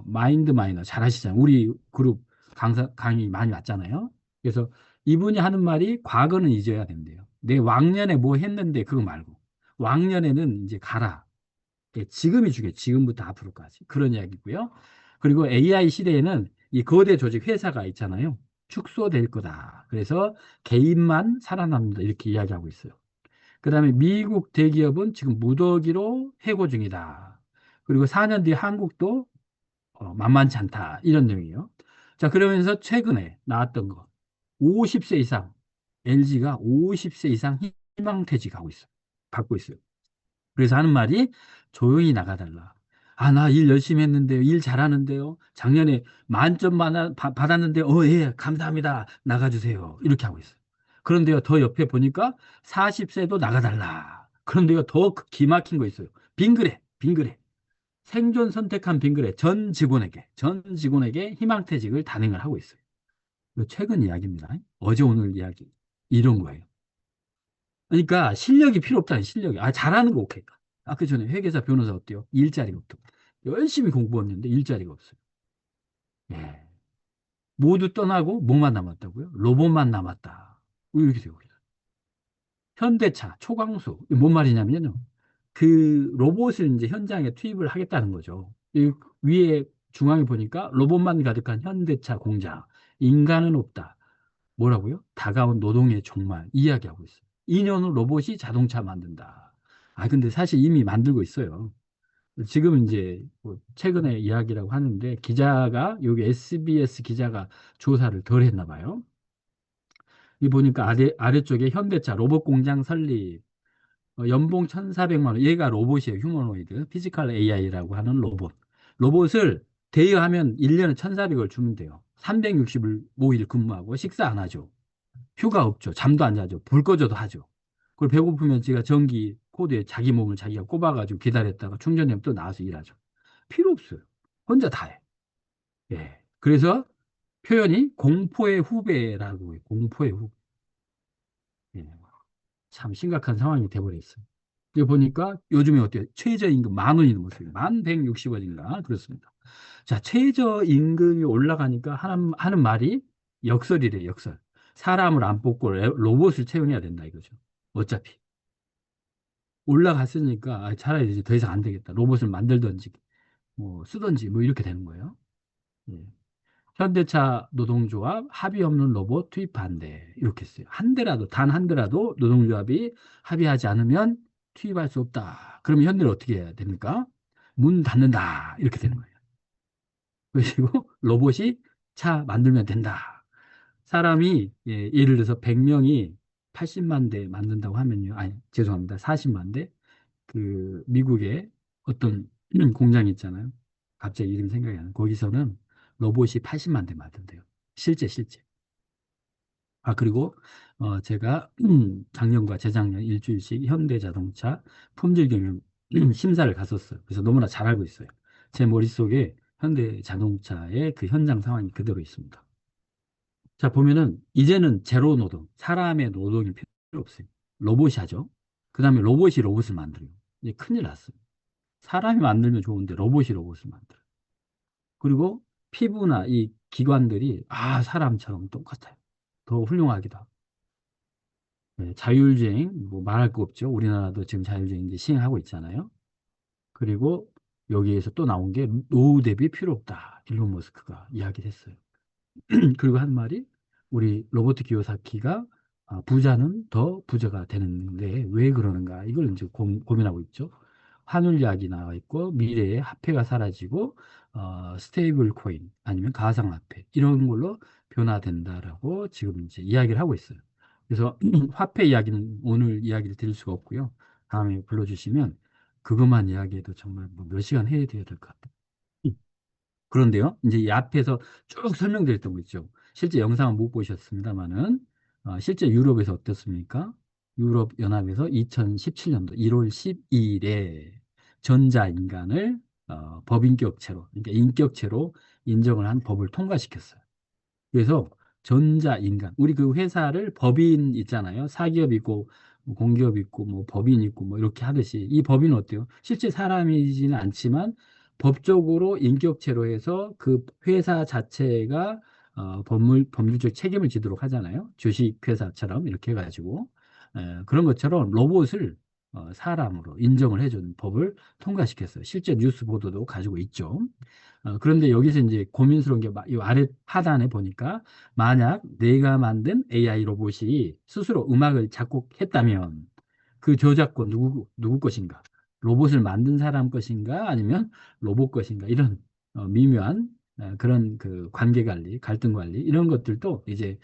마인드 마이너 잘 아시잖아요. 우리 그룹 강의 많이 왔잖아요. 그래서 이분이 하는 말이 과거는 잊어야 된대요. 내 왕년에 뭐 했는데 그거 말고 왕년에는 이제 가라. 지금이 중요해. 지금부터 앞으로까지. 그런 이야기고요. 그리고 AI 시대에는 이 거대 조직 회사가 있잖아요. 축소될 거다. 그래서 개인만 살아남는다. 이렇게 이야기하고 있어요. 그 다음에 미국 대기업은 지금 무더기로 해고 중이다. 그리고 4년 뒤에 한국도 만만치 않다. 이런 내용이에요. 자, 그러면서 최근에 나왔던 거. 50세 이상, LG가 50세 이상 희망퇴직하고 있어요. 받고 있어요. 그래서 하는 말이 조용히 나가달라. 아, 나 일 열심히 했는데요. 일 잘하는데요. 작년에 만점 받았는데, 예, 감사합니다. 나가주세요. 이렇게 하고 있어요. 그런데요, 더 옆에 보니까 40세도 나가달라. 그런데요, 더 기막힌 거 있어요. 빙그레, 빙그레. 생존 선택한 빙그레 전 직원에게 희망퇴직을 단행을 하고 있어요. 이거 최근 이야기입니다. 어제 오늘 이야기. 이런 거예요. 그러니까 실력이 필요 없다는 실력이. 잘하는 거 오케이. 그 전에 회계사 변호사 어때요? 일자리가 없다. 열심히 공부했는데 일자리가 없어요. 예. 모두 떠나고 뭐만 남았다고요? 로봇만 남았다. 이렇게 되고 있어요. 현대차, 초강수. 이게 뭔 말이냐면요. 그 로봇을 이제 현장에 투입을 하겠다는 거죠. 이 위에 중앙에 보니까 로봇만 가득한 현대차 공장. 인간은 없다. 뭐라고요? 다가온 노동의 종말 이야기하고 있어요. 2년 후 로봇이 자동차 만든다. 근데 사실 이미 만들고 있어요. 지금 이제 뭐 최근에 이야기라고 하는데 여기 SBS 기자가 조사를 덜 했나 봐요. 이 보니까 아래쪽에 현대차 로봇 공장 설립, 연봉 1,400만 원. 얘가 로봇이에요. 휴머노이드. 피지컬 AI라고 하는 로봇. 로봇을 대여하면 1년에 1,400을 주면 돼요. 365일 근무하고 식사 안 하죠. 휴가 없죠. 잠도 안 자죠. 불 꺼져도 하죠. 그리고 배고프면 제가 전기 코드에 자기 몸을 자기가 꼽아가지고 기다렸다가 충전되면 또 나와서 일하죠. 필요 없어요. 혼자 다 해. 예. 그래서 표현이 공포의 후배라고 해요. 공포의 후배. 예. 참 심각한 상황이 돼버려 있어요. 여기 보니까 요즘에 어때요? 최저임금 10,000원이 넘었어요. 11,160원인가? 그렇습니다. 자, 최저임금이 올라가니까 하는 말이 역설이래요, 역설. 사람을 안 뽑고 로봇을 채용해야 된다, 이거죠. 어차피. 올라갔으니까 차라리 이제 더 이상 안 되겠다. 로봇을 만들든지, 뭐, 쓰든지, 뭐, 이렇게 되는 거예요. 예. 현대차 노동조합 합의 없는 로봇 투입 반대. 이렇게 했어요. 단 한 대라도 노동조합이 합의하지 않으면 투입할 수 없다. 그러면 현대를 어떻게 해야 됩니까? 문 닫는다. 이렇게 되는 거예요. 그리고 로봇이 차 만들면 된다. 사람이, 예를 들어서 100명이 80만 대 만든다고 하면요. 죄송합니다. 40만 대. 그, 미국의 어떤 공장이 있잖아요. 갑자기 이름 생각이 안 나요. 거기서는 로봇이 80만 대 만든대요. 실제. 그리고, 제가 작년과 재작년 일주일씩 현대자동차 품질 경영 심사를 갔었어요. 그래서 너무나 잘 알고 있어요. 제 머릿속에 현대 자동차의 그 현장 상황이 그대로 있습니다. 자, 보면은 이제는 제로 노동, 사람의 노동이 필요 없어요. 로봇이 하죠. 그 다음에 로봇이 로봇을 만들어요. 이제 큰일 났어요. 사람이 만들면 좋은데 로봇이 로봇을 만들어요. 그리고 피부나 이 기관들이 사람처럼 똑같아요. 더 훌륭하기도 하고. 네, 자율주행, 뭐 말할 거 없죠. 우리나라도 지금 자율주행 이제 시행하고 있잖아요. 그리고 여기에서 또 나온 게 노후 대비 필요 없다. 일론 머스크가 이야기를 했어요. 그리고 한 말이 우리 로버트 키요사키가 부자는 더 부자가 되는데 왜 그러는가 이걸 이제 고민하고 있죠. 환율 약이 나와 있고 미래에 화폐가 사라지고 스테이블 코인 아니면 가상화폐 이런 걸로 변화된다라고 지금 이제 이야기를 하고 있어요. 그래서 화폐 이야기는 오늘 이야기를 드릴 수가 없고요. 다음에 불러주시면 그것만 이야기해도 정말 뭐몇 시간 해야 될 것 같아요. 그런데요, 이제 이 앞에서 쭉 설명드렸던 거 있죠. 실제 영상은 못 보셨습니다만은, 실제 유럽에서 어떻습니까? 유럽 연합에서 2017년도 1월 12일에 전자인간을 법인격체로, 그러니까 인격체로 인정을 한 법을 통과시켰어요. 그래서 전자인간, 우리 그 회사를 법인 있잖아요. 사기업 있고, 뭐 공기업 있고, 뭐 법인 있고, 뭐 이렇게 하듯이 이 법인은 어때요? 실제 사람이지는 않지만 법적으로 인격체로 해서 그 회사 자체가 법률적 책임을 지도록 하잖아요. 주식회사처럼 이렇게 해가지고 그런 것처럼 로봇을 사람으로 인정을 해준 법을 통과시켰어요. 실제 뉴스 보도도 가지고 있죠. 그런데 여기서 이제 고민스러운 게 이 아래 하단에 보니까 만약 내가 만든 AI 로봇이 스스로 음악을 작곡했다면 그 저작권 누구 것인가? 로봇을 만든 사람 것인가? 아니면 로봇 것인가? 이런 미묘한 그런 그 관계 관리, 갈등 관리 이런 것들도 이제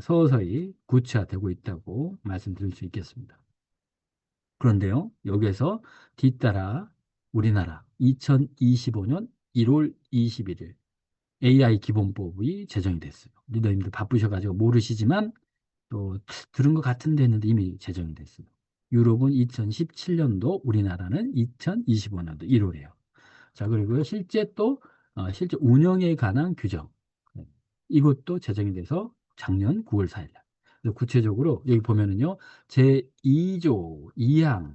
서서히 구체화되고 있다고 말씀드릴 수 있겠습니다. 그런데요, 여기에서 뒤따라 우리나라 2025년 1월 21일 AI 기본법이 제정이 됐어요. 리더님들 바쁘셔가지고 모르시지만 또 들은 것 같은데 했는데 이미 제정이 됐어요. 유럽은 2017년도, 우리나라는 2025년도 1월이에요. 자, 그리고 실제 또 실제 운영에 관한 규정 이것도 제정이 돼서 작년 9월 4일 날. 그래서 구체적으로 여기 보면은요. 제2조 2항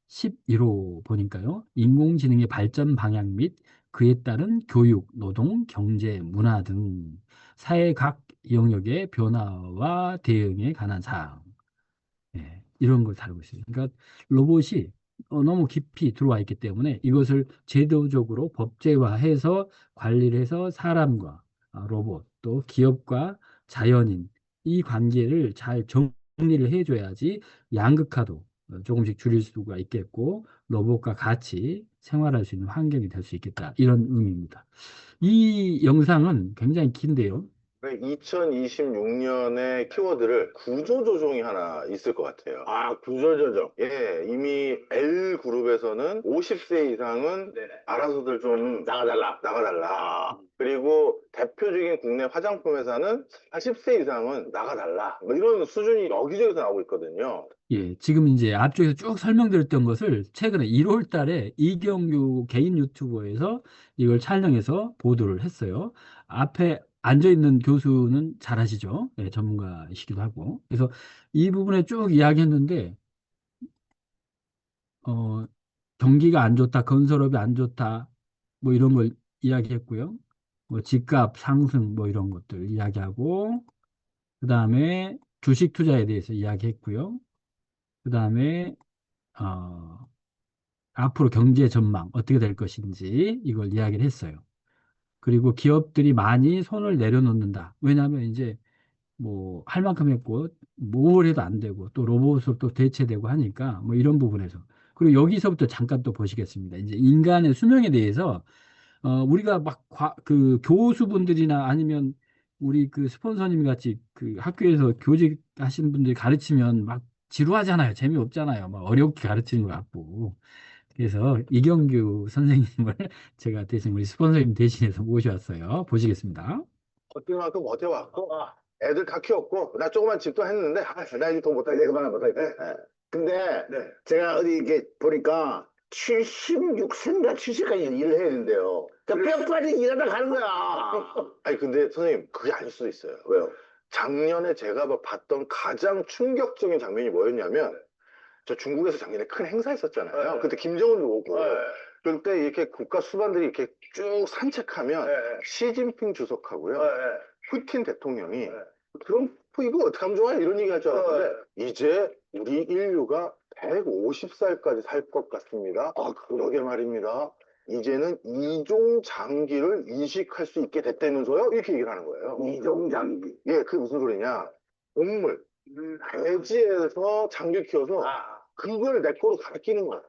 11호 보니까요. 인공지능의 발전 방향 및 그에 따른 교육, 노동, 경제, 문화 등 사회 각 영역의 변화와 대응에 관한 사항. 예, 이런 걸 다루고 있어요. 그러니까 로봇이 너무 깊이 들어와 있기 때문에 이것을 제도적으로 법제화해서 관리를 해서 사람과 로봇 또 기업과 자연인 이 관계를 잘 정리를 해줘야지 양극화도 조금씩 줄일 수가 있겠고 로봇과 같이 생활할 수 있는 환경이 될 수 있겠다 이런 의미입니다. 이 영상은 굉장히 긴데요. 2026년의 키워드를 구조조정이 하나 있을 것 같아요. 아, 구조조정. 예, 이미 L그룹에서는 50세 이상은 네네. 알아서들 좀 나가달라. 그리고 대표적인 국내 화장품 회사는 40세 이상은 나가달라. 뭐 이런 수준이 여기저기서 나오고 있거든요. 예, 지금 이제 앞쪽에서 쭉 설명드렸던 것을 최근에 1월 달에 이경규 개인 유튜버에서 이걸 촬영해서 보도를 했어요. 앞에 앉아있는 교수는 잘 아시죠? 예, 전문가이시기도 하고. 그래서 이 부분에 쭉 이야기했는데, 어, 경기가 안 좋다, 건설업이 안 좋다, 뭐 이런 걸 이야기했고요. 뭐 집값 상승 뭐 이런 것들 이야기하고, 그 다음에 주식 투자에 대해서 이야기했고요. 그 다음에 앞으로 경제 전망 어떻게 될 것인지 이걸 이야기를 했어요. 그리고 기업들이 많이 손을 내려놓는다. 왜냐하면 이제 뭐 할 만큼 했고 뭘 해도 안 되고 또 로봇으로 또 대체되고 하니까 뭐 이런 부분에서 그리고 여기서부터 잠깐 또 보시겠습니다. 이제 인간의 수명에 대해서 우리가 막 그 교수분들이나 아니면 우리 그 스폰서님 같이 그 학교에서 교직 하시는 분들이 가르치면 막 지루하잖아요. 재미없잖아요. 막 어렵게 가르치는 것 같고. 그래서 이경규 선생님을 제가 대신 우리 스폰서님 대신해서 모셔왔어요. 보시겠습니다. 버티만큼 버텨왔고, 애들 다 키웠고, 나 조그만 집도 했는데, 나 이제 더 못하겠다, 그만 못하겠다. 근데, 제가 어디 이렇게 보니까, 76세인가 70까지 일을 해야 된대요. 그러니까 뼈 빠지게 일하다 가는 거야. 아니 근데 선생님 그게 아닐 수도 있어요. 왜요? 작년에 제가 봤던 가장 충격적인 장면이 뭐였냐면 저 중국에서 작년에 큰 행사 있었잖아요. 네. 그때 김정은도 오고 네. 그때 이렇게 국가 수반들이 이렇게 쭉 산책하면 네. 시진핑 주석하고요, 네. 푸틴 대통령이 네. 트럼프 이거 어떻게 하면 좋아 이런 얘기 할 줄 알았는데 이제 우리 인류가 150살까지 살 것 같습니다. 아 그러게 말입니다. 이제는 이종 장기를 이식할 수 있게 됐다면서요? 이렇게 얘기를 하는 거예요. 이종장기. 예, 그게 무슨 소리냐? 동물, 돼지에서 장기 키워서 아, 그걸 내 거로 가르치는 거야.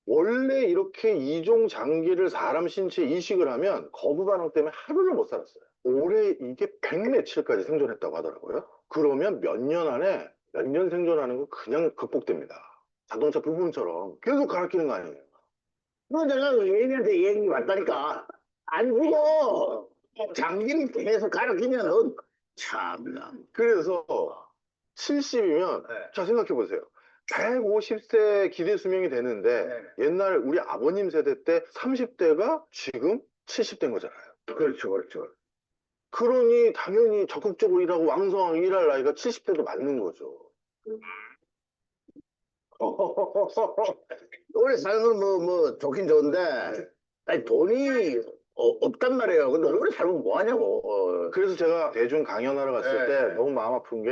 원래 이렇게 이종 장기를 사람 신체에 이식을 하면 거부 반응 때문에 하루를 못 살았어요. 올해 이게 100며칠까지 생존했다고 하더라고요. 그러면 몇 년 안에 몇 년 생존하는 거 그냥 극복됩니다. 자동차 부품처럼 계속 가르치는 거 아니에요. 뭐 내가 얘네한테 얘기 왔다니까. 안 죽어. 장기를 계속 가르치면은 참나. 그래서 70이면 네. 자 생각해 보세요. 150세 기대 수명이 되는데 네. 옛날 우리 아버님 세대 때 30대가 지금 70대인 거잖아요. 그렇죠, 그렇죠. 그러니 당연히 적극적으로 일하고 왕성하게 일할 나이가 70대도 맞는 거죠. 오래 사는 건 뭐 좋긴 좋은데 아니, 돈이 없단 말이에요. 근데 오래 살면 뭐 하냐고. 그래서 제가 대중 강연하러 갔을 네. 때 너무 마음 아픈 게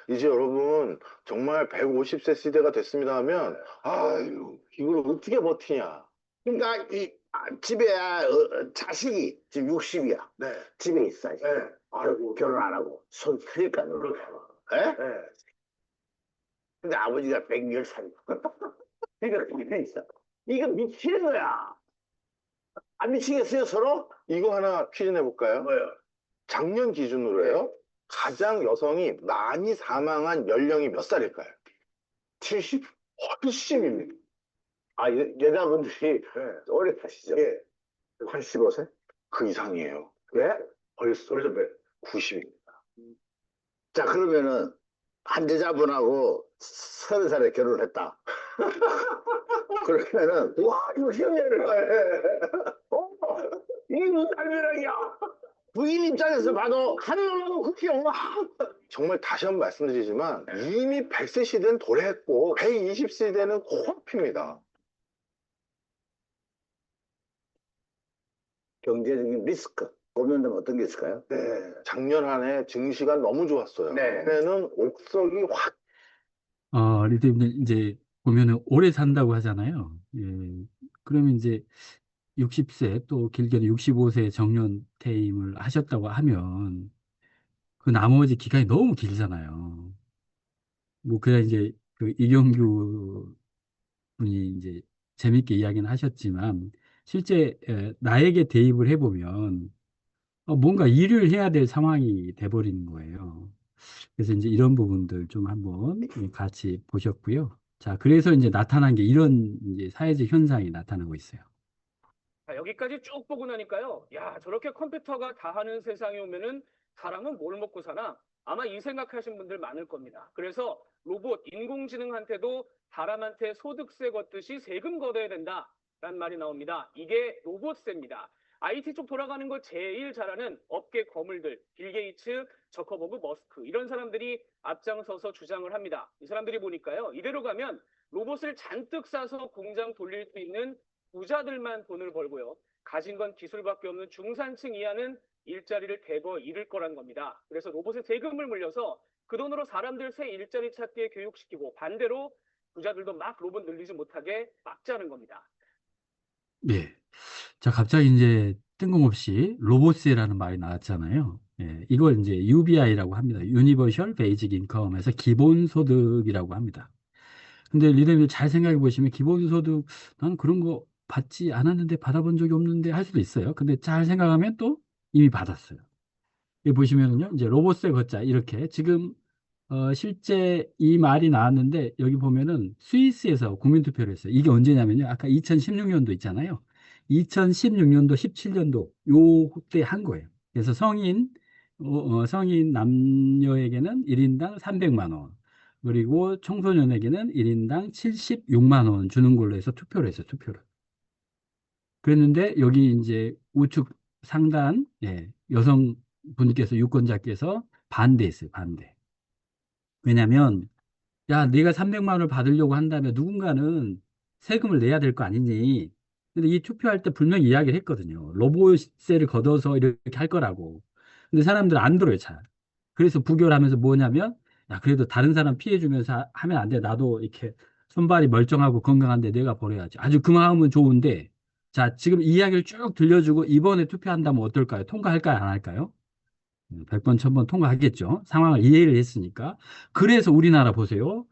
이제 여러분 정말 150세 시대가 됐습니다 하면 아유 이걸 어떻게 버티냐. 그러니까 이 집에 자식이 지금 60이야. 네. 집에 있어. 아이고 결혼 안 하고 손 크니까 놀러 가. 근데 아버지가 110살. 그러니까 그게 있어. 이거 미치는 거야. 안 미치겠어요 서로? 이거 하나 퀴즈 내볼까요? 뭐요? 작년 기준으로요. 가장 여성이 많이 사망한 연령이 몇 살일까요? 70? 훨씬입니다. 아 여자분들이 오래 사시죠? 예. 85세? 그 이상이에요. 예? 벌써 그래서 몇? 90입니다. 자 그러면은 한 여자분하고 30살에 결혼을 했다. 그러면은 와 이거 희한해요. 이게 무슨 달벼락이야. 부인 입장에서 봐도 하늘하고 그렇게 와. 정말 다시 한번 말씀드리지만 이미 100세 시대는 도래했고 120세대는 코앞입니다. 경제적인 리스크 고민되면 어떤 게 있을까요? 네. 작년 한 해 증시가 너무 좋았어요. 네. 올해는 옥석이 확 리더님들 이제 보면은 오래 산다고 하잖아요. 예. 그러면 이제 60세 또 길게는 65세 정년 퇴임을 하셨다고 하면 그 나머지 기간이 너무 길잖아요. 뭐 그냥 이제 그 이경규 분이 이제 재밌게 이야기는 하셨지만 실제 나에게 대입을 해보면 뭔가 일을 해야 될 상황이 돼버리는 거예요. 그래서 이제 이런 부분들 좀 한번 같이 보셨고요. 자, 그래서 이제 나타난 게 이런 이제 사회적 현상이 나타나고 있어요. 자, 여기까지 쭉 보고 나니까요. 야, 저렇게 컴퓨터가 다 하는 세상에 오면은 사람은 뭘 먹고 사나? 아마 이 생각하신 분들 많을 겁니다. 그래서 로봇, 인공지능한테도 사람한테 소득세 걷듯이 세금 걷어야 된다라는 말이 나옵니다. 이게 로봇세입니다. IT 쪽 돌아가는 거 제일 잘하는 업계 거물들, 빌 게이츠, 저커버그, 머스크 이런 사람들이 앞장서서 주장을 합니다. 이 사람들이 보니까요. 이대로 가면 로봇을 잔뜩 사서 공장 돌릴 수 있는 부자들만 돈을 벌고요. 가진 건 기술밖에 없는 중산층 이하는 일자리를 대거 잃을 거란 겁니다. 그래서 로봇에 세금을 물려서 그 돈으로 사람들 새 일자리 찾기에 교육시키고 반대로 부자들도 막 로봇 늘리지 못하게 막자는 겁니다. 네. 자, 갑자기 이제 뜬금없이 로봇세라는 말이 나왔잖아요. 예, 이걸 이제 UBI라고 합니다. Universal Basic Income에서 기본소득이라고 합니다. 근데 리더님 잘 생각해 보시면 기본소득 나는 그런 거 받지 않았는데 받아본 적이 없는데 할 수도 있어요. 근데 잘 생각하면 또 이미 받았어요. 여기 보시면은요, 이제 로봇세 걷자 이렇게 지금 실제 이 말이 나왔는데 여기 보면은 스위스에서 국민투표를 했어요. 이게 언제냐면요, 아까 2016년도 있잖아요. 2016년도, 17년도 요때 한 거예요. 그래서 성인 남녀에게는 1인당 300만 원, 그리고 청소년에게는 1인당 76만 원 주는 걸로 해서 투표를 했어요, 투표를. 그랬는데 여기 이제 우측 상단 여성분께서 유권자께서 반대했어요, 반대. 왜냐면 야, 네가 300만 원을 받으려고 한다면 누군가는 세금을 내야 될 거 아니니. 근데 이 투표할 때 분명히 이야기를 했거든요. 로보세를 걷어서 이렇게 할 거라고. 근데 사람들 안 들어요, 잘. 그래서 부결하면서 뭐냐면, 야, 그래도 다른 사람 피해 주면서 하면 안 돼. 나도 이렇게 손발이 멀쩡하고 건강한데 내가 버려야지. 아주 그 마음은 좋은데, 자, 지금 이야기를 쭉 들려주고 이번에 투표한다면 어떨까요? 통과할까요? 안 할까요? 100번, 1000번 통과하겠죠. 상황을 이해를 했으니까. 그래서 우리나라 보세요.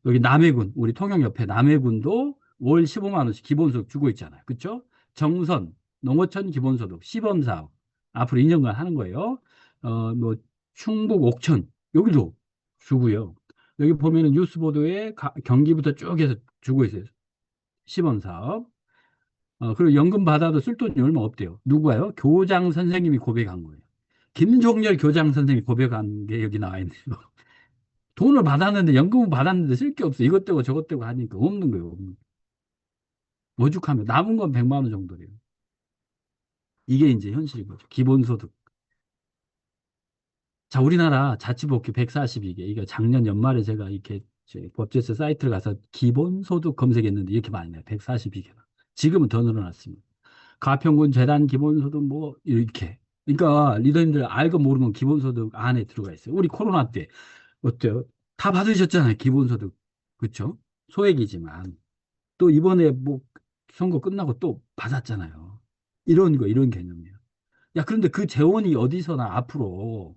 여기 남해군, 우리 통영옆에 남해군도 월 15만 원씩 기본소득 주고 있잖아요. 그렇죠? 정선, 농어촌 기본소득, 시범사업 앞으로 2년간 하는 거예요. 뭐 충북 옥천 여기도 주고요. 여기 보면은 뉴스 보도에 경기부터 쭉 해서 주고 있어요. 시범사업. 그리고 연금 받아도 쓸 돈이 얼마 없대요. 누구가요? 교장 선생님이 고백한 거예요. 김종렬 교장 선생님이 고백한 게 여기 나와 있네요. 돈을 받았는데, 연금을 받았는데 쓸 게 없어. 이것 떼고 저것 떼고 하니까 없는 거예요. 없는 거예요. 오죽하면 남은 건 100만 원 정도래요. 이게 이제 현실인 거죠. 기본소득. 자, 우리나라 자치복지 142개. 이게 작년 연말에 제가 이렇게 법제처 사이트를 가서 기본소득 검색했는데 이렇게 많이 나요. 142개가. 지금은 더 늘어났습니다. 가평군 재단 기본소득 뭐 이렇게. 그러니까 리더님들 알고 모르는 기본소득 안에 들어가 있어요. 우리 코로나 때 어때요? 다 받으셨잖아요. 기본소득. 그렇죠? 소액이지만 또 이번에 뭐 선거 끝나고 또 받았잖아요. 이런 거 이런 개념이에요. 야, 그런데 그 재원이 어디서나 앞으로.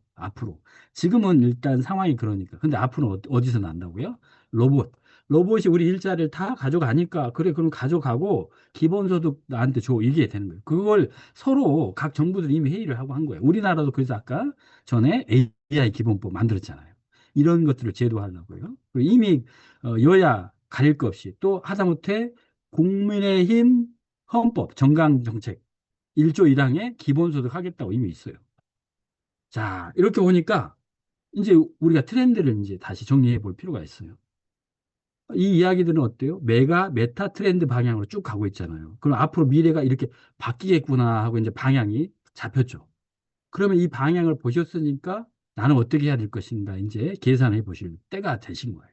지금은 일단 상황이 그러니까. 근데 앞으로 어디서 난다고요? 로봇. 로봇이 우리 일자리를 다 가져가니까, 그래, 그럼 가져가고, 기본소득 나한테 줘. 이게 되는 거예요. 그걸 서로 각 정부들이 이미 회의를 하고 한 거예요. 우리나라도 그래서 아까 전에 AI 기본법 만들었잖아요. 이런 것들을 제도하려고요. 그리고 이미 여야 가릴 것 없이 또 하다못해 국민의힘 헌법, 정강정책 1조 1항에 기본소득 하겠다고 이미 있어요. 자, 이렇게 보니까 이제 우리가 트렌드를 이제 다시 정리해 볼 필요가 있어요. 이 이야기들은 어때요? 메타 트렌드 방향으로 쭉 가고 있잖아요. 그럼 앞으로 미래가 이렇게 바뀌겠구나 하고 이제 방향이 잡혔죠. 그러면 이 방향을 보셨으니까 나는 어떻게 해야 될 것인가 이제 계산해 보실 때가 되신 거예요.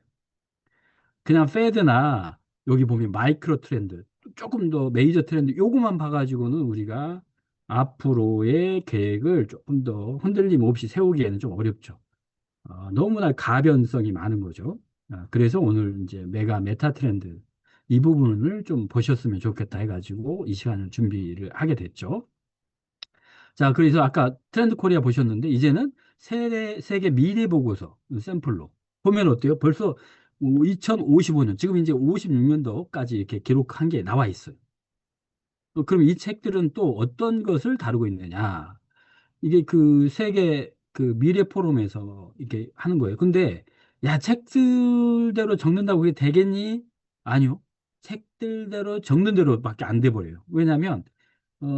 그냥 패드나 여기 보면 마이크로 트렌드, 조금 더 메이저 트렌드 요거만 봐가지고는 우리가 앞으로의 계획을 조금 더 흔들림 없이 세우기에는 좀 어렵죠. 너무나 가변성이 많은 거죠. 그래서 오늘 이제 메타 트렌드 이 부분을 좀 보셨으면 좋겠다 해가지고 이 시간을 준비를 하게 됐죠. 자, 그래서 아까 트렌드 코리아 보셨는데 이제는 세계 미래 보고서 샘플로 보면 어때요? 벌써 2055년, 지금 이제 56년도까지 이렇게 기록한 게 나와 있어요. 그럼 이 책들은 또 어떤 것을 다루고 있느냐? 이게 그 세계 그 미래 포럼에서 이렇게 하는 거예요. 근데 야, 책들대로 적는다고 그게 되겠니? 아니요. 책들대로 적는 대로밖에 안 돼 버려요. 왜냐하면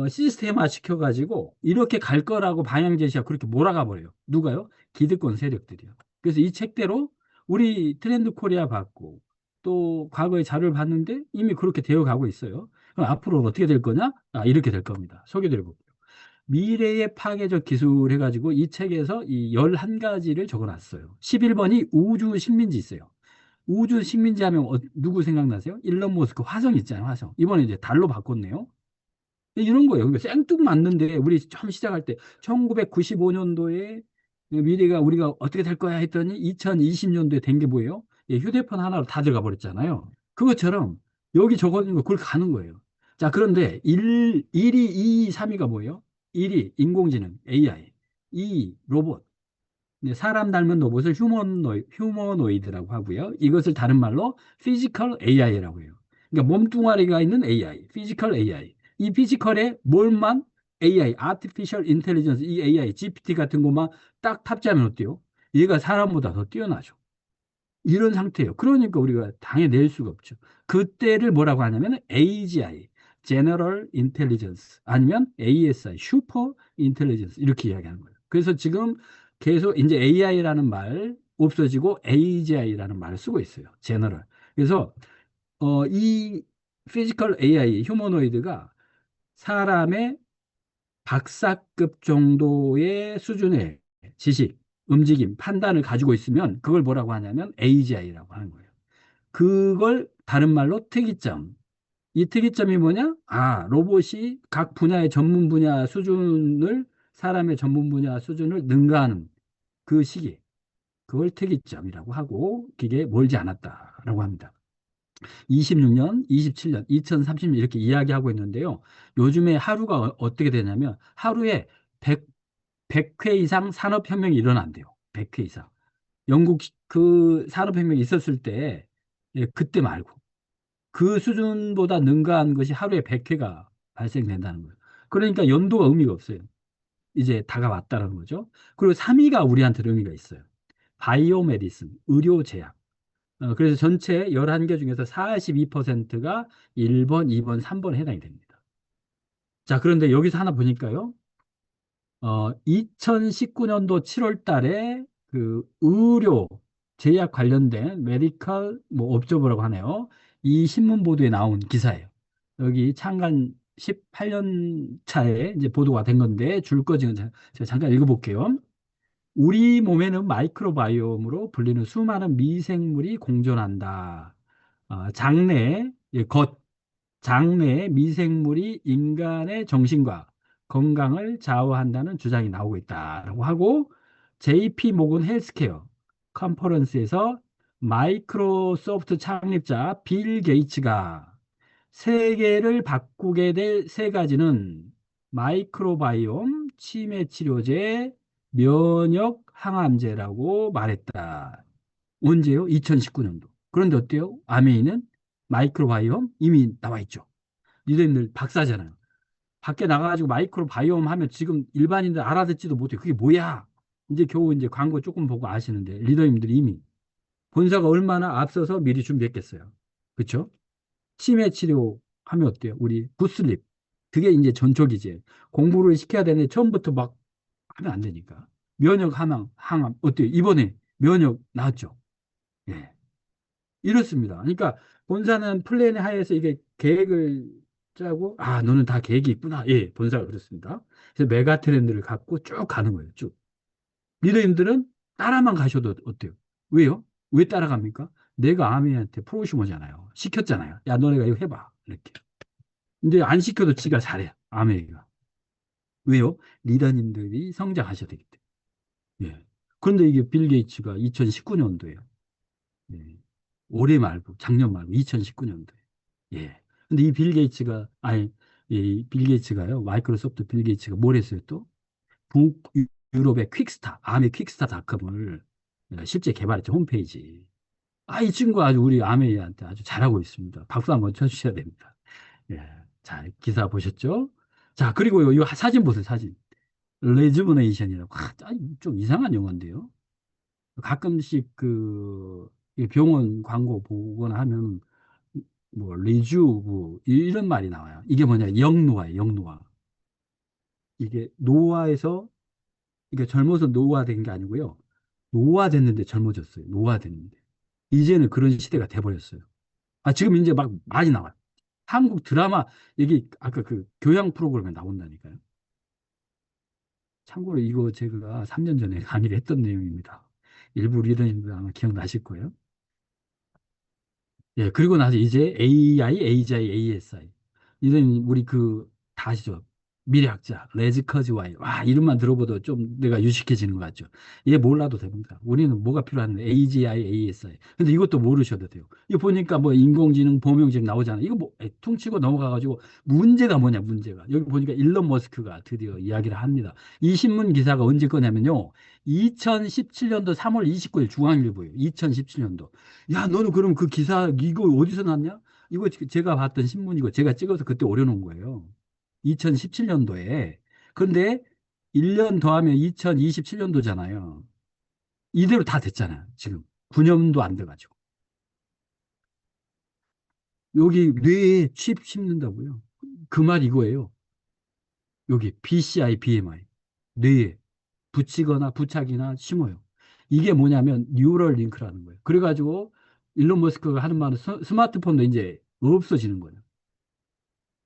시스템화 시켜가지고 이렇게 갈 거라고 방향 제시하고 그렇게 몰아가 버려요. 누가요? 기득권 세력들이요. 그래서 이 책대로 우리 트렌드 코리아 받고 또 과거의 자료를 봤는데 이미 그렇게 되어 가고 있어요. 그럼 앞으로는 어떻게 될 거냐? 이렇게 될 겁니다. 소개드려 볼게요. 미래의 파괴적 기술 해가지고 이 책에서 이 11가지를 적어놨어요. 11번이 우주 식민지 있어요. 우주 식민지 하면 누구 생각나세요? 일론 머스크 화성 있잖아요, 화성. 이번에 이제 달로 바꿨네요. 이런 거예요. 그러니까 생뚱맞는데 우리 처음 시작할 때 1995년도에 미래가 우리가 어떻게 될 거야 했더니 2020년도에 된 게 뭐예요? 휴대폰 하나로 다 들어가 버렸잖아요. 그것처럼 여기 적어진 거 그걸 가는 거예요. 자, 그런데 1위, 2위, 3위가 뭐예요? 1위 인공지능 AI, 2위 로봇. 사람 닮은 로봇을 휴머노이드라고 하고요. 이것을 다른 말로 피지컬 AI라고 해요. 그러니까 몸뚱아리가 있는 AI, 피지컬 AI. 이 피지컬에 뭘만 AI, Artificial Intelligence, 이 AI, GPT 같은 것만 딱 탑재하면 어때요? 얘가 사람보다 더 뛰어나죠. 이런 상태예요. 그러니까 우리가 당해낼 수가 없죠. 그때를 뭐라고 하냐면 AGI, General Intelligence, 아니면 ASI, Super Intelligence 이렇게 이야기하는 거예요. 그래서 지금 계속 이제 AI라는 말 없어지고 AGI라는 말을 쓰고 있어요. 제너럴. 그래서 이 피지컬 AI 휴머노이드가 사람의 박사급 정도의 수준의 지식, 움직임, 판단을 가지고 있으면 그걸 뭐라고 하냐면 AGI라고 하는 거예요. 그걸 다른 말로 특이점. 이 특이점이 뭐냐? 로봇이 각 분야의 전문 분야 수준을, 사람의 전문 분야 수준을 능가하는 그 시기. 그걸 특이점이라고 하고, 그게 멀지 않았다라고 합니다. 26년, 27년, 2030년 이렇게 이야기하고 있는데요. 요즘에 하루가 어떻게 되냐면 하루에 100회 이상 산업혁명이 일어난대요. 100회 이상. 영국 그 산업혁명이 있었을 때, 예, 그때 말고 그 수준보다 능가한 것이 하루에 100회가 발생된다는 거예요. 그러니까 연도가 의미가 없어요. 이제 다가왔다는 거죠. 그리고 3위가 우리한테 의미가 있어요. 바이오 메디슨, 의료제약. 그래서 전체 11개 중에서 42%가 1번, 2번, 3번에 해당이 됩니다. 자, 그런데 여기서 하나 보니까요. 2019년도 7월 달에 그 의료 제약 관련된 메디컬 뭐 업저버라고 하네요. 이 신문 보도에 나온 기사예요. 여기 창간 18년 차에 이제 보도가 된 건데 줄 거 지금 제가 잠깐 읽어볼게요. 우리 몸에는 마이크로바이옴으로 불리는 수많은 미생물이 공존한다. 장내, 장내의 미생물이 인간의 정신과 건강을 좌우한다는 주장이 나오고 있다라고 하고 JP 모건 헬스케어 컨퍼런스에서 마이크로소프트 창립자 빌 게이츠가 세계를 바꾸게 될 세 가지는 마이크로바이옴, 치매 치료제, 면역 항암제라고 말했다. 언제요? 2019년도. 그런데 어때요? 아메이는 마이크로바이옴 이미 나와 있죠. 니들 박사잖아요. 밖에 나가가지고 마이크로바이옴 하면 지금 일반인들 알아듣지도 못해요. 그게 뭐야? 이제 겨우 이제 광고 조금 보고 아시는데 리더님들이 이미 본사가 얼마나 앞서서 미리 준비했겠어요. 그렇죠? 치매 치료 하면 어때요? 우리 굿슬립. 그게 이제 전초기제. 공부를 시켜야 되는데 처음부터 막 하면 안 되니까. 면역 항암 어때요? 이번에 면역 나왔죠? 예. 이렇습니다. 그러니까 본사는 플랜 하에서 이게 계획을 짜고 너는 다 계획이 있구나. 예, 본사가 그렇습니다. 그래서 메가 트렌드를 갖고 쭉 가는 거예요. 쭉. 리더님들은 따라만 가셔도 어때요? 왜요? 왜 따라갑니까? 내가 아미한테 프로시모잖아요. 시켰잖아요. 야, 너네가 이거 해봐. 이렇게. 근데 안 시켜도 지가 잘해. 아메리가. 왜요? 리더님들이 성장하셔야 되기 때문에. 예. 그런데 이게 빌 게이츠가 2019년도에요. 예. 올해 말고, 작년 말고, 2019년도에. 예. 근데 이 빌 게이츠가, 이빌 게이츠가요, 마이크로소프트 빌 게이츠가 뭘 했어요 또? 북유럽의 퀵스타, 아메 퀵스타닷컴을 실제 개발했죠, 홈페이지. 이 친구가 아주 우리 아메이한테 아주 잘하고 있습니다. 박수 한번 쳐주셔야 됩니다. 예. 자, 기사 보셨죠? 자, 그리고요, 이 사진 보세요, 사진. 레주브네이션이라고. 좀 이상한 영어인데요. 가끔씩 이 병원 광고 보거나 하면 뭐 리주브 이런 말이 나와요. 이게 뭐냐? 영노화예요. 영노화. 이게 노화에서 이게 젊어서 노화된 게 아니고요. 노화됐는데 젊어졌어요. 노화됐는데. 이제는 그런 시대가 돼버렸어요. 지금 이제 막 많이 나와요. 한국 드라마 이게 아까 그 교양 프로그램에 나온다니까요. 참고로 이거 제가 3년 전에 강의를 했던 내용입니다. 일부 리더님들 아마 기억나실 거예요. 예, 그리고 나서 이제 AI, AGI, ASI. 이런 우리 다 아시죠? 미래학자, 레즈 커즈와이. 이름만 들어봐도 좀 내가 유식해지는 것 같죠? 얘 몰라도 됩니다. 우리는 뭐가 필요한데, AGI, ASI. 근데 이것도 모르셔도 돼요. 이거 보니까 뭐 인공지능, 범용지능 나오잖아요. 이거 뭐, 퉁치고 넘어가가지고 문제가 뭐냐, 문제가. 여기 보니까 일론 머스크가 드디어 이야기를 합니다. 이 신문 기사가 언제 거냐면요. 2017년도 3월 29일 중앙일보예요. 2017년도. 야, 너는 그럼 그 기사, 이거 어디서 났냐? 이거 제가 봤던 신문이고 제가 찍어서 그때 올려놓은 거예요. 2017년도에. 그런데 1년 더하면 2027년도잖아요. 이대로 다 됐잖아요. 지금 9년도 안 돼가지고. 여기 뇌에 칩 심는다고요. 그 말 이거예요. 여기 BCI, BMI. 뇌에 붙이거나 부착이나 심어요. 이게 뭐냐면 뉴럴 링크라는 거예요. 그래가지고 일론 머스크가 하는 말은 스마트폰도 이제 없어지는 거예요.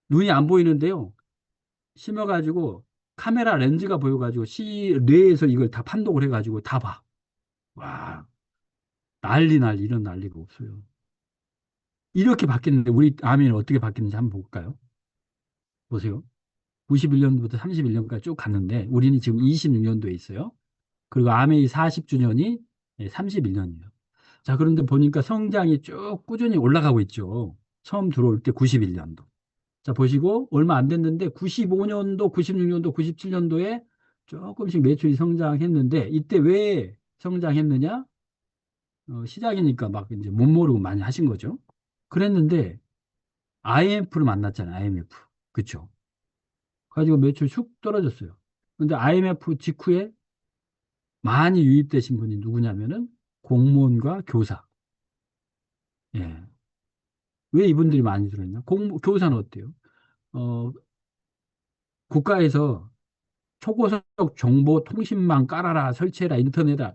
눈이 안 보이는데요. 심어가지고 카메라 렌즈가 보여가지고 뇌에서 이걸 다 판독을 해가지고 다 봐. 와, 난리 이런 난리가 없어요. 이렇게 바뀌는데 우리 아미는 어떻게 바뀌는지 한번 볼까요? 보세요. 91년부터 31년까지 쭉 갔는데 우리는 지금 26년도에 있어요. 그리고 아메이 40주년이 31년이에요. 자, 그런데 보니까 성장이 쭉 꾸준히 올라가고 있죠. 처음 들어올 때 91년도. 자, 보시고 얼마 안 됐는데 95년도, 96년도, 97년도에 조금씩 매출이 성장했는데 이때 왜 성장했느냐? 시작이니까 막 이제 못 모르고 많이 하신 거죠. 그랬는데 IMF를 만났잖아요. IMF. 그쵸? 가지고 매출 쑥 떨어졌어요. 근데 IMF 직후에 많이 유입되신 분이 누구냐면은 공무원과 교사. 예. 왜 이분들이 많이 들어있나? 교사는 어때요? 어, 국가에서 초고속 정보통신망 깔아라, 설치해라, 인터넷아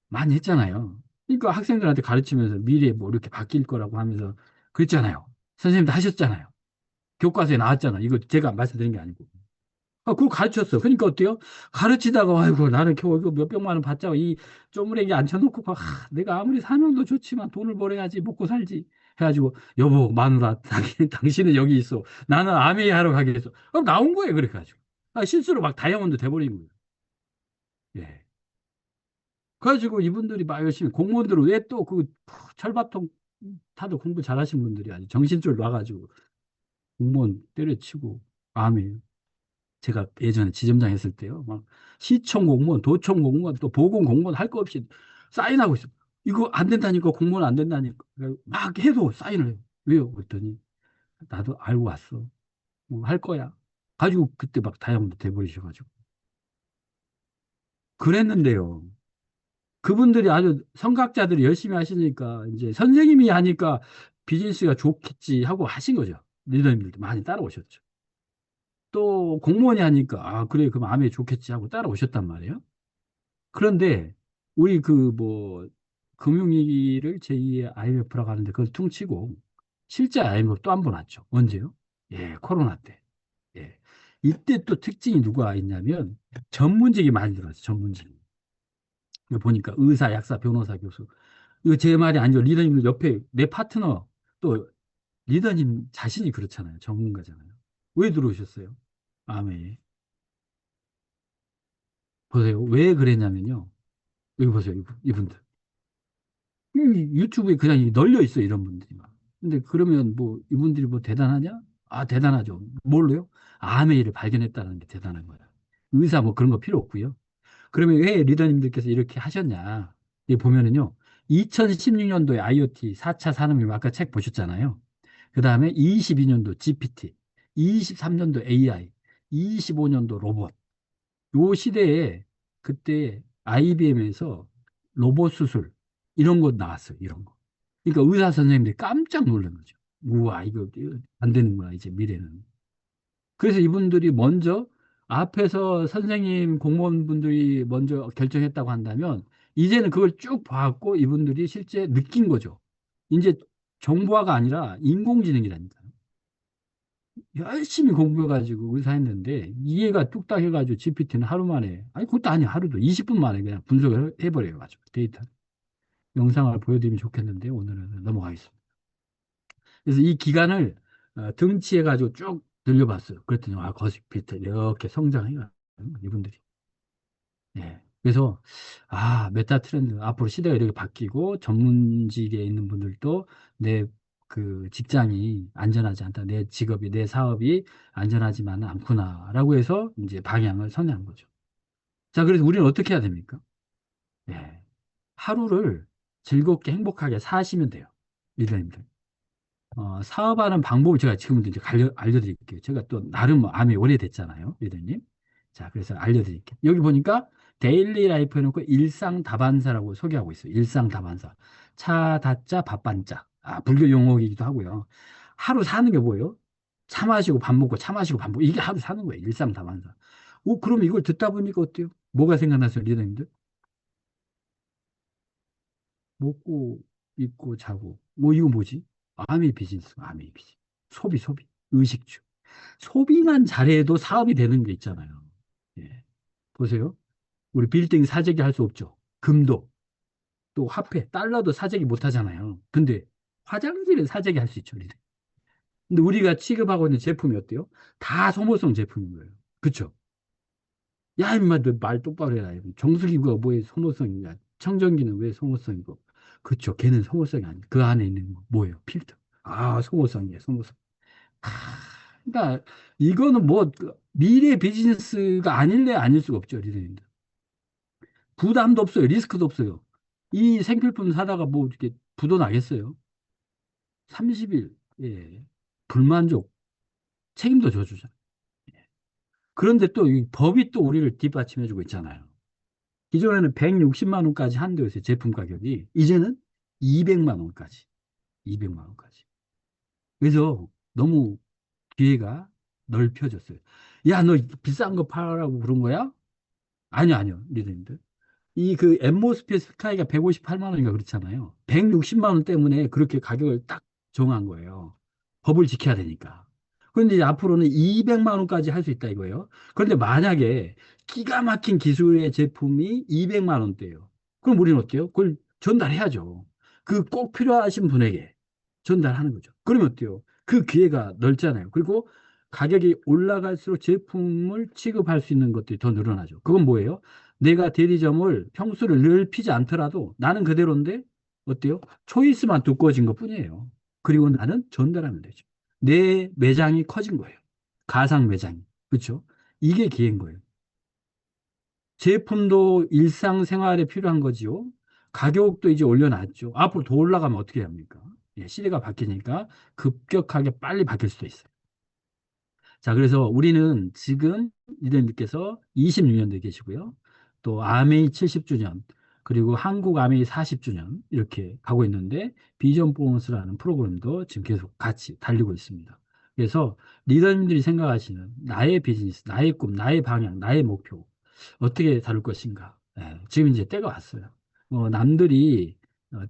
많이 했잖아요. 그러니까 학생들한테 가르치면서 미래에 뭐 이렇게 바뀔 거라고 하면서 그랬잖아요. 선생님도 하셨잖아요. 교과서에 나왔잖아. 이거 제가 말씀드린 게 아니고. 그거 가르쳤어. 그러니까 어때요? 가르치다가, 아이고, 나는 겨우 이거 몇백만 원 받자고 이 쪼무레기 앉혀놓고, 내가 아무리 사명도 좋지만 돈을 벌어야지 먹고 살지. 해가지고, 여보, 마누라, 당신은 여기 있어. 나는 아메이 하러 가겠어. 그럼 나온 거예요. 그래가지고. 실수로 막 다이아몬드 돼버린 거예요. 예. 그래가지고 이분들이 막 열심히, 공무원들은 왜 또 그 철밥통 타도 공부 잘하신 분들이 아주 정신줄 놔가지고 공무원 때려치고, 아메이. 제가 예전에 지점장 했을 때요. 막 시청 공무원, 도청 공무원, 또 보건 공무원 할 거 없이 사인하고 있어. 이거 안 된다니까, 공무원 안 된다니까. 막 해도 사인을 해요. 왜요? 그랬더니 나도 알고 왔어. 할 거야. 가지고 그때 막 다이아몬드 돼버리셔가지고. 그랬는데요. 그분들이 아주 성각자들이 열심히 하시니까 이제 선생님이 하니까 비즈니스가 좋겠지 하고 하신 거죠. 리더님들도 많이 따라오셨죠. 또 공무원이 하니까 그래 그럼 암에 좋겠지 하고 따라오셨단 말이에요. 그런데 우리 그 뭐 금융위기를 제2의 IMF라고 하는데 그걸 퉁치고 실제 IMF 또 한 번 왔죠. 언제요? 예, 코로나 때. 예. 이때 또 특징이 누가 있냐면 전문직이 많이 들어왔어요. 전문직. 이거 보니까 의사, 약사, 변호사, 교수. 이거 제 말이 아니죠. 리더님들 옆에 내 파트너 또 리더님 자신이 그렇잖아요. 전문가잖아요. 왜 들어오셨어요? 암에. 보세요. 왜 그랬냐면요. 여기 보세요. 이분들. 유튜브에 그냥 널려 있어, 이런 분들이 막. 근데 그러면 뭐, 이분들이 뭐 대단하냐? 대단하죠. 뭘로요? 암의 일을 발견했다는 게 대단한 거야. 의사 뭐 그런 거 필요 없고요. 그러면 왜 리더님들께서 이렇게 하셨냐? 이 보면은요. 2016년도에 IoT 4차 산업革命 아까 책 보셨잖아요. 그 다음에 22년도 GPT, 23년도 AI, 25년도 로봇. 요 시대에 그때 IBM에서 로봇 수술 이런 거 나왔어요. 이런 거. 그러니까 의사 선생님들이 깜짝 놀란 거죠. 우와, 이거 안 되는구나, 이제 미래는. 그래서 이분들이 먼저 앞에서 선생님 공무원분들이 먼저 결정했다고 한다면 이제는 그걸 쭉 봐갖고 이분들이 실제 느낀 거죠. 이제 정보화가 아니라 인공지능이라니까. 열심히 공부해가지고 의사했는데 이해가 뚝딱 해가지고 GPT는 하루 만에 그것도 아니야 하루도 20분 만에 그냥 분석을 해버려요 가지고 데이터 영상을 보여드리면 좋겠는데 오늘은 넘어가겠습니다. 그래서 이 기간을 등치해가지고 쭉 늘려봤어요. 그랬더니 거시피트 이렇게 성장해요 이분들이. 예. 그래서 메타 트렌드 앞으로 시대가 이렇게 바뀌고 전문직에 있는 분들도 내 그 직장이 안전하지 않다. 내 직업이 내 사업이 안전하지만은 않구나라고 해서 이제 방향을 선회한 거죠. 자, 그래서 우리는 어떻게 해야 됩니까? 예. 하루를 즐겁게 행복하게 사시면 돼요. 리더님들. 사업하는 방법을 제가 지금부터 이제 알려드릴게요. 제가 또 나름 암이 오래됐잖아요. 리더님. 자, 그래서 알려드릴게요. 여기 보니까 데일리 라이프 해놓고 일상 다반사라고 소개하고 있어요. 일상 다반사. 차, 다자, 밥반자. 불교 용어이기도 하고요. 하루 사는 게 뭐예요? 차 마시고 밥 먹고 차 마시고 밥 먹고 이게 하루 사는 거예요. 일상 다반사. 그럼 이걸 듣다 보니까 어때요? 뭐가 생각나세요, 리더님들? 먹고 입고 자고 뭐 이거 뭐지? 아메이 비즈니스, 아메이 비즈니스. 소비, 의식주. 소비만 잘해도 사업이 되는 게 있잖아요. 예. 보세요. 우리 빌딩 사재기 할 수 없죠. 금도 또 화폐, 달러도 사재기 못 하잖아요. 근데 화장지는 사재기 할 수 있죠. 우리는. 근데 우리가 취급하고 있는 제품이 어때요? 다 소모성 제품인 거예요. 그쵸? 야, 임마, 너 말 똑바로 해라. 정수기가 뭐에 소모성이냐? 청정기는 왜 소모성이고? 그쵸? 걔는 소모성이 아니야. 그 안에 있는 거 뭐예요? 필터. 아, 소모성이에요, 소모성. 아, 그러니까 이거는 뭐 미래 비즈니스가 아닐래 아닐 수가 없죠, 리더님들. 부담도 없어요, 리스크도 없어요. 이 생필품 사다가 뭐 이렇게 부도 나겠어요? 30일, 예. 불만족, 책임도 져주잖아요. 그런데 또 이 법이 또 우리를 뒷받침해주고 있잖아요. 기존에는 160만 원까지 한도였어요, 제품 가격이. 이제는 200만 원까지. 200만 원까지. 그래서 너무 기회가 넓혀졌어요. 야, 너 비싼 거 팔라고 그런 거야? 아니요, 리더님들. 이 그 엠모스피어 스카이가 158만 원인가 그렇잖아요. 160만 원 때문에 그렇게 가격을 딱 정한 거예요. 법을 지켜야 되니까. 그런데 이제 앞으로는 200만 원까지 할 수 있다 이거예요. 그런데 만약에 기가 막힌 기술의 제품이 200만 원대예요. 그럼 우리는 어때요? 그걸 전달해야죠. 그 꼭 필요하신 분에게 전달하는 거죠. 그러면 어때요? 그 기회가 넓잖아요. 그리고 가격이 올라갈수록 제품을 취급할 수 있는 것들이 더 늘어나죠. 그건 뭐예요? 내가 대리점을 평수를 넓히지 않더라도 나는 그대로인데 어때요? 초이스만 두꺼워진 것 뿐이에요. 그리고 나는 전달하면 되죠. 내 매장이 커진 거예요. 가상 매장이. 그렇죠? 이게 기회인 거예요. 제품도 일상생활에 필요한 거지요. 가격도 이제 올려놨죠. 앞으로 더 올라가면 어떻게 합니까? 예, 시대가 바뀌니까 급격하게 빨리 바뀔 수도 있어요. 자, 그래서 우리는 지금 리더님께서 26년도에 계시고요. 또 아메이 70주년, 그리고 한국 아메이 40주년 이렇게 가고 있는데 비전 보너스라는 프로그램도 지금 계속 같이 달리고 있습니다. 그래서 리더님들이 생각하시는 나의 비즈니스, 나의 꿈, 나의 방향, 나의 목표 어떻게 다룰 것인가? 예, 지금 이제 때가 왔어요. 남들이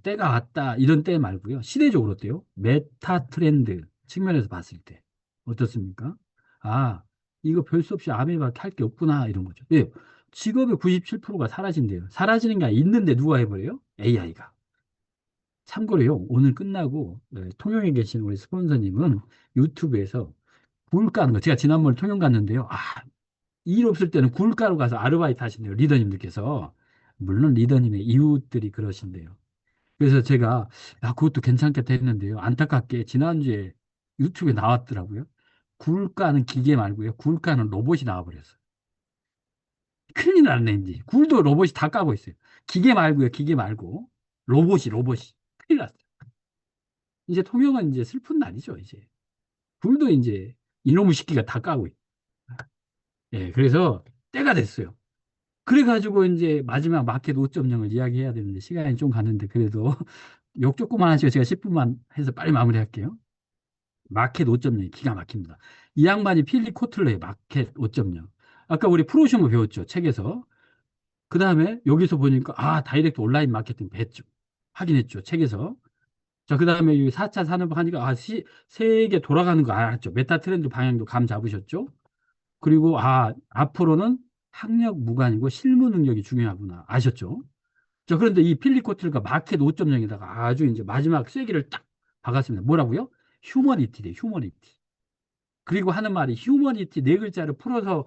때가 왔다 이런 때 말고요. 시대적으로 어때요? 메타 트렌드 측면에서 봤을 때 어떻습니까? 아, 이거 별 수 없이 아메이밖에 할 게 없구나 이런 거죠. 예, 직업의 97%가 사라진대요. 사라지는 게 아니라 있는데 누가 해버려요? AI가. 참고로요, 오늘 끝나고 통영에 계신 우리 스폰서님은 유튜브에서 굴 까는 거, 제가 지난번에 통영 갔는데요. 일 없을 때는 굴가루 가서 아르바이트 하신대요. 리더님들께서. 물론 리더님의 이웃들이 그러신대요. 그래서 제가 그것도 괜찮겠다 했는데요. 안타깝게 지난주에 유튜브에 나왔더라고요. 굴 까는 기계 말고요. 굴 까는 로봇이 나와버렸어요. 큰일 났네, 이제. 굴도 로봇이 다 까고 있어요. 기계 말고요. 기계 말고. 로봇이. 큰일 났어요. 이제 통영은 이제 슬픈 날이죠, 이제. 굴도 이제 이놈의 새끼가 다 까고 있어요. 예, 그래서 때가 됐어요. 그래가지고 이제 마지막 마켓 5.0을 이야기해야 되는데 시간이 좀 갔는데 그래도 욕 조금만 하시고 제가 10분만 해서 빨리 마무리할게요. 마켓 5.0이 기가 막힙니다. 이 양반이 필립 코틀러의 마켓 5.0. 아까 우리 프로쇼머 배웠죠, 책에서. 그 다음에 여기서 보니까 다이렉트 온라인 마케팅 배웠죠. 확인했죠, 책에서. 자, 그 다음에 이 4차 산업 하니까 세계 돌아가는 거 알았죠. 메타 트렌드 방향도 감 잡으셨죠. 그리고 앞으로는 학력 무관이고 실무 능력이 중요하구나 아셨죠? 자, 그런데 이 필립 코틀가 마켓 5.0에다가 아주 이제 마지막 쐐기를 딱 박았습니다. 뭐라고요? 휴머니티래, 휴머니티. 그리고 하는 말이 휴머니티 네 글자를 풀어서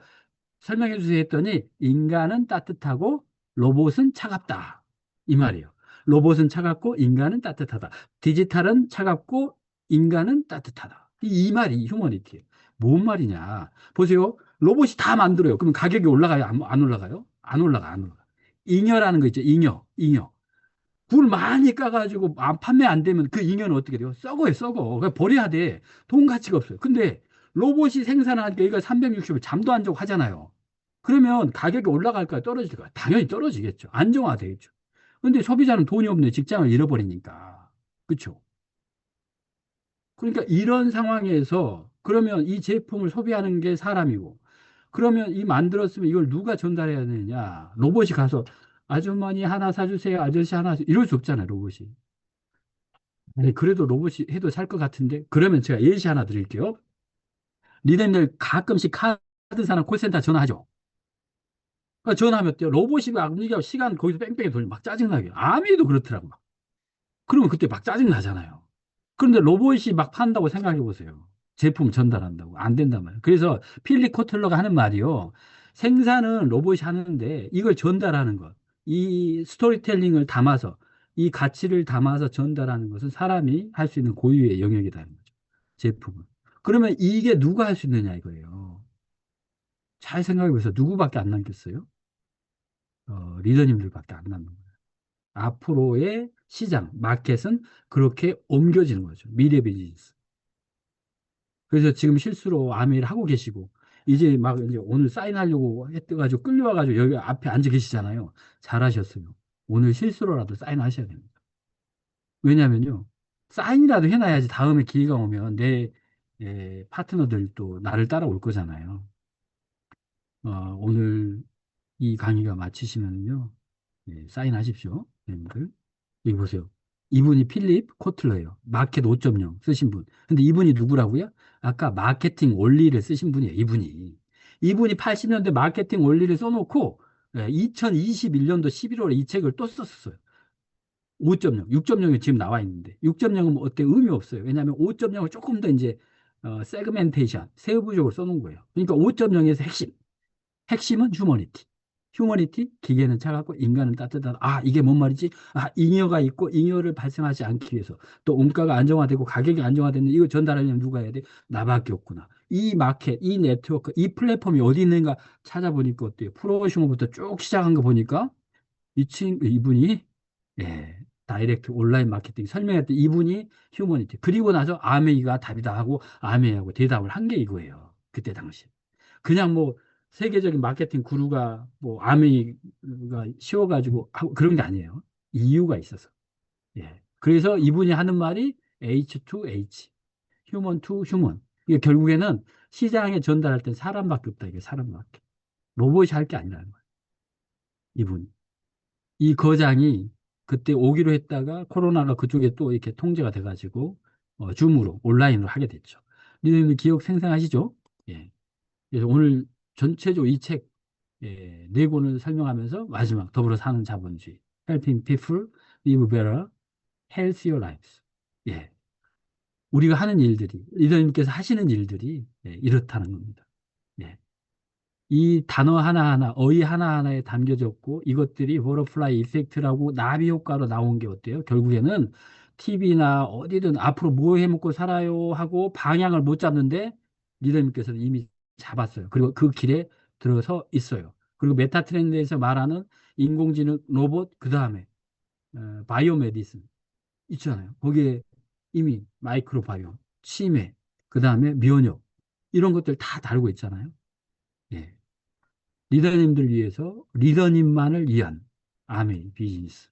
설명해 주세요 했더니 인간은 따뜻하고 로봇은 차갑다. 이 말이에요. 로봇은 차갑고 인간은 따뜻하다. 디지털은 차갑고 인간은 따뜻하다. 이 말이 휴머니티예요. 뭔 말이냐. 보세요. 로봇이 다 만들어요. 그러면 가격이 올라가요? 안 올라가요? 안 올라가. 잉여라는 거 있죠. 잉여. 굴 많이 까가지고 판매 안 되면 그 잉여는 어떻게 돼요? 썩어요, 썩어. 그러니까 버려야 돼. 돈 가치가 없어요. 근데 로봇이 생산하니까 이거 360을 잠도 안 자고 하잖아요. 그러면 가격이 올라갈까요? 떨어질까요? 당연히 떨어지겠죠. 안정화되겠죠. 근데 소비자는 돈이 없네. 직장을 잃어버리니까. 그렇죠? 그러니까 이런 상황에서 그러면 이 제품을 소비하는 게 사람이고 그러면 이 만들었으면 이걸 누가 전달해야 되느냐? 로봇이 가서 아주머니 하나 사주세요. 아저씨 하나 이럴 수 없잖아요, 로봇이. 아니, 그래도 로봇이 해도 살 것 같은데 그러면 제가 예시 하나 드릴게요. 리더님들 가끔씩 카드사나 콜센터 전화하죠. 그러니까 전화하면 어때요? 로봇이 막 움직여 시간 거기서 뺑뺑이 돌리면 막 짜증나게. 아미도 그렇더라고. 막. 그러면 그때 막 짜증나잖아요. 그런데 로봇이 막 판다고 생각해 보세요. 제품 전달한다고. 안 된단 말이에요. 그래서 필립 코틀러가 하는 말이요. 생산은 로봇이 하는데 이걸 전달하는 것. 이 스토리텔링을 담아서 이 가치를 담아서 전달하는 것은 사람이 할 수 있는 고유의 영역이라는 거죠. 제품은. 그러면 이게 누가 할 수 있느냐 이거예요. 잘 생각해 보세요. 누구밖에 안 남겼어요? 리더님들밖에 안 남는 거예요. 앞으로의 시장, 마켓은 그렇게 옮겨지는 거죠. 미래 비즈니스. 그래서 지금 실수로 아메이를 하고 계시고, 이제 막 이제 오늘 사인하려고 해가지고 끌려와가지고 여기 앞에 앉아 계시잖아요. 잘하셨어요. 오늘 실수로라도 사인하셔야 됩니다. 왜냐면요. 사인이라도 해놔야지 다음에 기회가 오면 내 파트너들 또 나를 따라올 거잖아요. 오늘 이 강의가 마치시면요. 사인하십시오. 여러분들. 여기 보세요. 이분이 필립 코틀러예요. 마켓 5.0 쓰신 분. 근데 이분이 누구라고요? 아까 마케팅 원리를 쓰신 분이에요. 이분이 80년대 마케팅 원리를 써놓고 2021년도 11월에 이 책을 또 썼었어요. 5.0, 6.0이 지금 나와 있는데 6.0은 뭐 어때? 의미 없어요. 왜냐하면 5.0을 조금 더 이제 세그멘테이션, 세부적으로 써놓은 거예요. 그러니까 5.0에서 핵심은 휴머니티. 휴머니티, 기계는 차갑고 인간은 따뜻하다. 아, 이게 뭔 말이지? 아, 잉여가 있고 잉여를 발생하지 않기 위해서 또 원가가 안정화되고 가격이 안정화되는 이거 전달하려면 누가 해야 돼? 나밖에 없구나. 이 마켓, 이 네트워크, 이 플랫폼이 어디 있는가 찾아보니까 어때요? 프로슈머부터 쭉 시작한 거 보니까 이분이 다이렉트 온라인 마케팅 설명했던 이분이 휴머니티. 그리고 나서 아메이가 답이다 하고 아메이하고 대답을 한 게 이거예요. 그때 당시. 그냥 뭐 세계적인 마케팅 구루가 뭐 아메이가 쉬워가지고 하고 그런 게 아니에요. 이유가 있어서. 그래서 이분이 하는 말이 H2H, 휴먼 투 휴먼. 이게 결국에는 시장에 전달할 땐 사람밖에 없다. 이게 사람밖에. 로봇이 할 게 아니라는 거예요. 이분이. 이 거장이 그때 오기로 했다가 코로나가 그쪽에 또 이렇게 통제가 돼가지고 줌으로 온라인으로 하게 됐죠. 니들 기억 생생하시죠? 예. 그래서 오늘 전체적으로 이 책 네 권을 설명하면서 마지막 더불어 사는 자본주의 Helping People Live Better, Healthier Lives. 예. 우리가 하는 일들이 리더님께서 하시는 일들이 이렇다는 겁니다. 예. 이 단어 하나하나, 어휘 하나하나에 담겨졌고 이것들이 버터플라이 이펙트라고 나비 효과로 나온 게 어때요? 결국에는 TV나 어디든 앞으로 뭐 해먹고 살아요 하고 방향을 못 잡는데 리더님께서는 이미 잡았어요. 그리고 그 길에 들어서 있어요. 그리고 메타 트렌드에서 말하는 인공지능 로봇 그 다음에 바이오 메디슨 있잖아요. 거기에 이미 마이크로바이옴, 치매, 그 다음에 면역 이런 것들 다 다루고 있잖아요. 예. 리더님들 위해서 리더님만을 위한 아메이 비즈니스.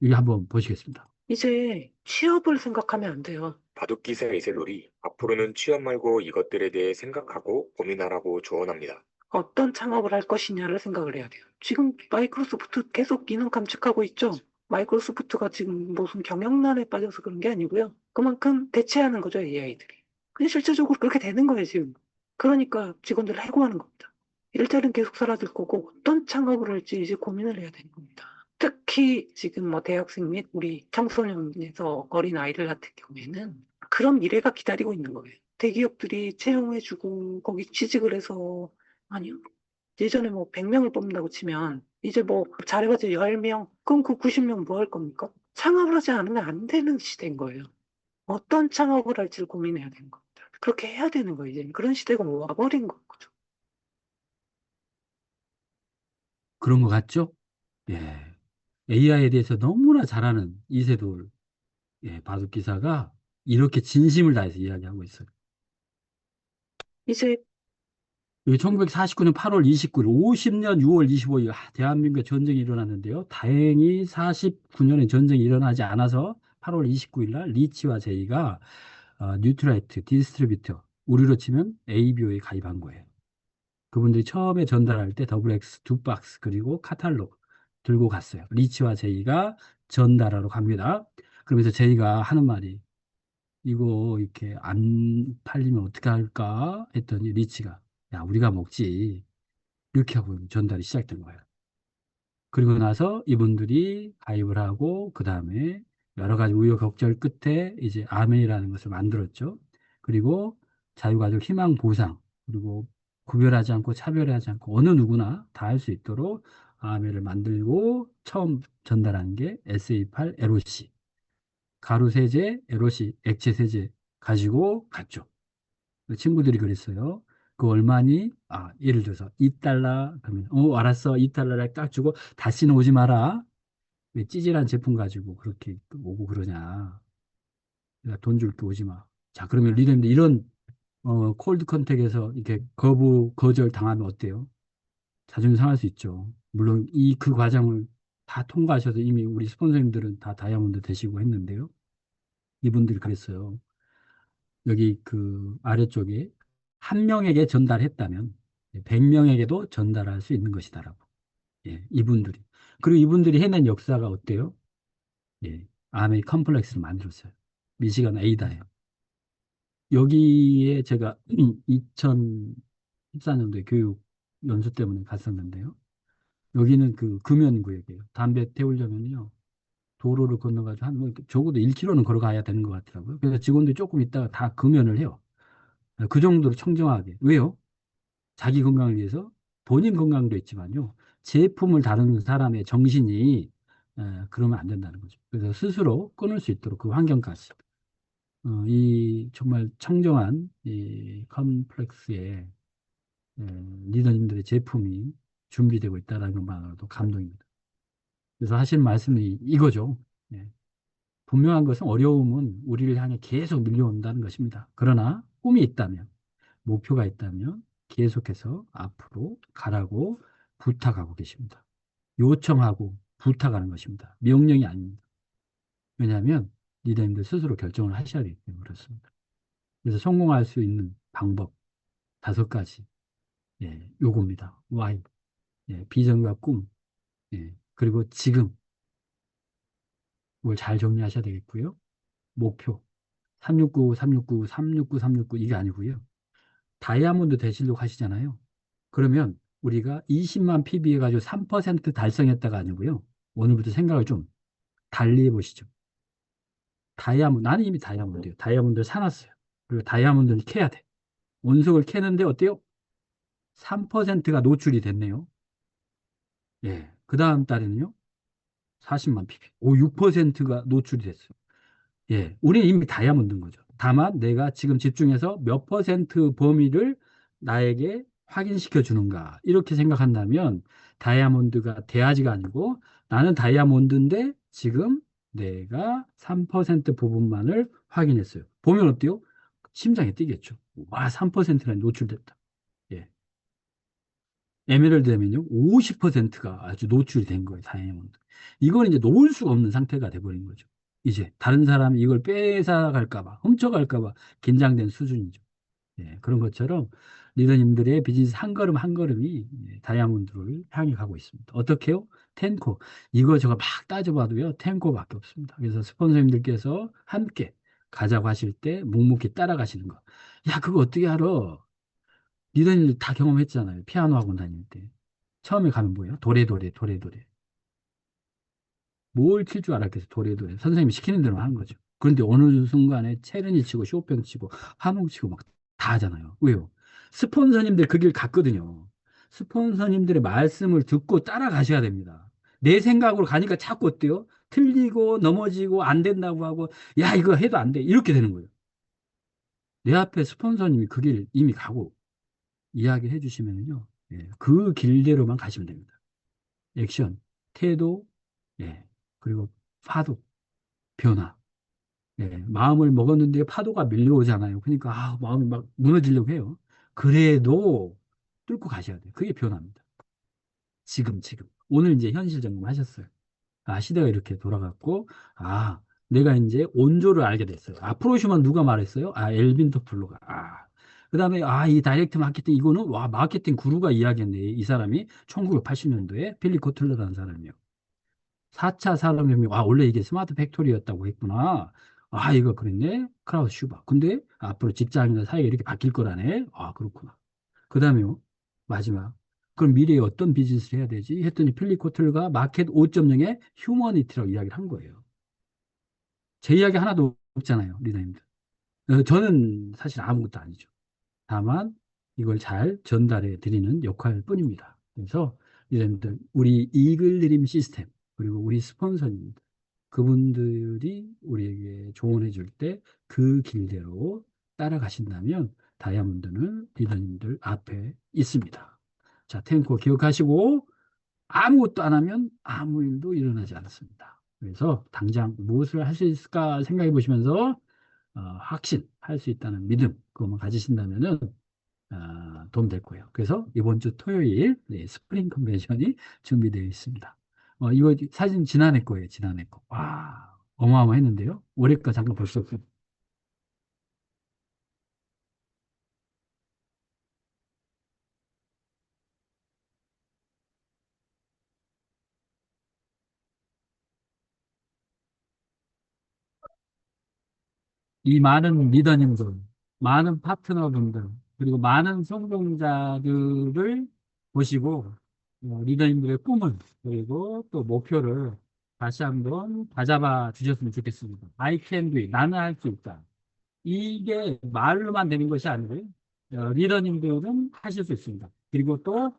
이거 한번 보시겠습니다. 이제 취업을 생각하면 안 돼요. 바둑기사 이세돌이 앞으로는 취업 말고 이것들에 대해 생각하고 고민하라고 조언합니다. 어떤 창업을 할 것이냐를 생각을 해야 돼요. 지금 마이크로소프트 계속 인원 감축하고 있죠. 마이크로소프트가 지금 무슨 경영난에 빠져서 그런 게 아니고요. 그만큼 대체하는 거죠, AI들이. 근데 실질적으로 그렇게 되는 거예요, 지금. 그러니까 직원들을 해고하는 겁니다. 일자리는 계속 사라질 거고 어떤 창업을 할지 이제 고민을 해야 되는 겁니다. 특히 지금 뭐 대학생 및 우리 청소년에서 어린 아이들 같은 경우에는 그런 미래가 기다리고 있는 거예요. 대기업들이 채용해주고 거기 취직을 해서 아니요. 예전에 뭐 100명을 뽑는다고 치면 이제 뭐 잘해봤자 10명 그럼 그 90명 뭐 할 겁니까? 창업을 하지 않으면 안 되는 시대인 거예요. 어떤 창업을 할지를 고민해야 되는 겁니다. 그렇게 해야 되는 거예요. 이제 그런 시대가 와버린 거죠. 그런 것 같죠? 예. AI에 대해서 너무나 잘 아는 이세돌 바둑기사가 이렇게 진심을 다해서 이야기하고 있어요. 이제 1949년 8월 29일, 50년 6월 25일, 대한민국에 전쟁이 일어났는데요. 다행히 49년에 전쟁이 일어나지 않아서 8월 29일 날 리치와 제이가 뉴트라이트 디스트리뷰터, 우리로 치면 ABO에 가입한 거예요. 그분들이 처음에 전달할 때 더블X 두 박스 그리고 카탈로그 들고 갔어요. 리치와 제이가 전달하러 갑니다. 그러면서 제이가 하는 말이 이거 이렇게 안 팔리면 어떻게 할까 했더니 리치가 야 우리가 먹지 이렇게 하고 전달이 시작된 거예요. 그리고 나서 이분들이 가입을 하고 그 다음에 여러 가지 우여곡절 끝에 이제 아멘이라는 것을 만들었죠. 그리고 자유가족 희망 보상 그리고 구별하지 않고 차별하지 않고 어느 누구나 다 할 수 있도록 아멘을 만들고 처음 전달한 게 SA8 LOC 가루 세제, LOC 액체 세제 가지고 갔죠. 친구들이 그랬어요. 그 얼마니? 아, 예를 들어서 2달러 그러면 알았어. 2달러를 딱 주고 다시는 오지 마라. 왜 찌질한 제품 가지고 그렇게 오고 그러냐. 내가 돈 줄게 오지 마. 자, 그러면 리더님들 이런 콜드 컨택에서 이렇게 거절 당하면 어때요? 자존심 상할 수 있죠. 물론 그 과정을 다 통과하셔서 이미 우리 스폰서님들은 다 다이아몬드 되시고 했는데요. 이분들이 그랬어요. 여기 그 아래쪽에 한 명에게 전달했다면 100명에게도 전달할 수 있는 것이다라고. 예, 이분들이. 그리고 이분들이 해낸 역사가 어때요? 예, 아메이 컴플렉스를 만들었어요. 미시간 에이다에. 여기에 제가 2014년도에 교육 연수 때문에 갔었는데요. 여기는 그 금연구역이에요. 담배 태우려면요. 도로를 건너가지고 뭐 적어도 1km는 걸어가야 되는 것 같더라고요. 그래서 직원들이 조금 있다가 다 금연을 해요. 그 정도로 청정하게. 왜요? 자기 건강을 위해서 본인 건강도 있지만요. 제품을 다루는 사람의 정신이 그러면 안 된다는 거죠. 그래서 스스로 끊을 수 있도록 그 환경까지. 이 정말 청정한 이 컴플렉스의 리더님들의 제품이 준비되고 있다는 것만으로도 감동입니다. 그래서 하신 말씀이 이거죠. 예. 분명한 것은 어려움은 우리를 향해 계속 밀려온다는 것입니다. 그러나 꿈이 있다면, 목표가 있다면 계속해서 앞으로 가라고 부탁하고 계십니다. 요청하고 부탁하는 것입니다. 명령이 아닙니다. 왜냐하면 리더님들 스스로 결정을 하셔야 되기 때문에 그렇습니다. 그래서 성공할 수 있는 방법 5가지. 예, 요겁니다. Why. 예, 비전과 꿈. 예, 그리고 지금 뭘 잘 정리하셔야 되겠고요. 목표 369, 369, 369, 369 이게 아니고요. 다이아몬드 되시려고 하시잖아요. 그러면 우리가 20만 PB 해가지고 3% 달성했다가 아니고요. 오늘부터 생각을 좀 달리 해보시죠. 다이아몬드, 나는 이미 다이아몬드예요. 다이아몬드를 사놨어요. 그리고 다이아몬드를 캐야 돼. 운석을 캐는데 어때요? 3%가 노출이 됐네요. 예. 그 다음 달에는요. 40만 PB. 6%가 노출이 됐어요. 예. 우리는 이미 다이아몬드인 거죠. 다만 내가 지금 집중해서 몇 퍼센트 범위를 나에게 확인시켜 주는가. 이렇게 생각한다면 다이아몬드가 돼야지가 아니고 나는 다이아몬드인데 지금 내가 3% 부분만을 확인했어요. 보면 어때요? 심장이 뛰겠죠. 와, 3%나 노출됐다. 예. 에메랄드 되면요, 50%가 아주 노출이 된 거예요, 다이아몬드. 이건 이제 놓을 수가 없는 상태가 돼버린 거죠. 이제 다른 사람이 이걸 뺏어갈까봐, 훔쳐갈까봐 긴장된 수준이죠. 예, 그런 것처럼 리더님들의 비즈니스 한 걸음 한 걸음이 다이아몬드를 향해 가고 있습니다. 어떻게요? 텐코. 이거 저거 막 따져봐도요, 텐코밖에 없습니다. 그래서 스폰서님들께서 함께 가자고 하실 때 묵묵히 따라가시는 거. 야, 그거 어떻게 알아? 리더님들 다 경험했잖아요. 피아노 학원 다닐 때. 처음에 가면 뭐예요? 도레도레, 도레도레. 뭘 칠 줄 알았겠어요? 도레도레. 선생님이 시키는 대로 하는 거죠. 그런데 어느 순간에 체르니 치고, 쇼팽 치고, 하몽 치고 막 다 하잖아요. 왜요? 스폰서님들 그 길 갔거든요. 스폰서님들의 말씀을 듣고 따라가셔야 됩니다. 내 생각으로 가니까 자꾸 어때요? 틀리고 넘어지고 안 된다고 하고, 야, 이거 해도 안 돼. 이렇게 되는 거예요. 내 앞에 스폰서님이 그 길 이미 가고 이야기해 주시면요. 예, 그 길대로만 가시면 됩니다. 액션, 태도, 예, 그리고 파도, 변화. 예, 마음을 먹었는데 파도가 밀려오잖아요. 그러니까 마음이 막 무너지려고 해요. 그래도 뚫고 가셔야 돼요. 그게 변화입니다. 지금. 오늘 이제 현실 점검 하셨어요. 시대가 이렇게 돌아갔고, 내가 이제 온조를 알게 됐어요. 프로슈만 누가 말했어요? 엘빈 토플로가. 그 다음에, 이 다이렉트 마케팅, 이거는, 마케팅 구루가 이야기했네. 이 사람이 1980년도에 필립 코틀러라는 사람이요. 4차 산업혁명, 원래 이게 스마트 팩토리였다고 했구나. 이거 그랬네. 크라우스 슈바. 근데 앞으로 직장이나 사회가 이렇게 바뀔 거라네. 그렇구나. 그 다음에요. 마지막. 그럼 미래에 어떤 비즈니스를 해야 되지? 했더니 필립 코틀가 마켓 5.0의 휴머니티라고 이야기를 한 거예요. 제 이야기 하나도 없잖아요, 리더님들. 저는 사실 아무것도 아니죠. 다만 이걸 잘 전달해 드리는 역할 뿐입니다. 그래서 리더님들, 우리 이글 드림 시스템, 그리고 우리 스폰서님들, 그분들이 우리에게 조언해 줄 때 그 길대로 따라가신다면 다이아몬드는 리더님들 앞에 있습니다. 자, 탱코 기억하시고 아무것도 안 하면 아무 일도 일어나지 않습니다. 그래서 당장 무엇을 할 수 있을까 생각해 보시면서 확신할 수 있다는 믿음, 그것만 가지신다면은 도움 될 거예요. 그래서 이번 주 토요일 스프링 컨벤션이 준비되어 있습니다. 이거 사진 지난해 거예요, 지난해 거. 어마어마했는데요. 올해 거 잠깐 볼 수 없어요. 이 많은 리더님들, 많은 파트너분들, 그리고 많은 성공자들을 보시고 리더님들의 꿈을, 그리고 또 목표를 다시 한번 다잡아 주셨으면 좋겠습니다. I can do it. 나는 할 수 있다. 이게 말로만 되는 것이 아니고요. 리더님들은 하실 수 있습니다. 그리고 또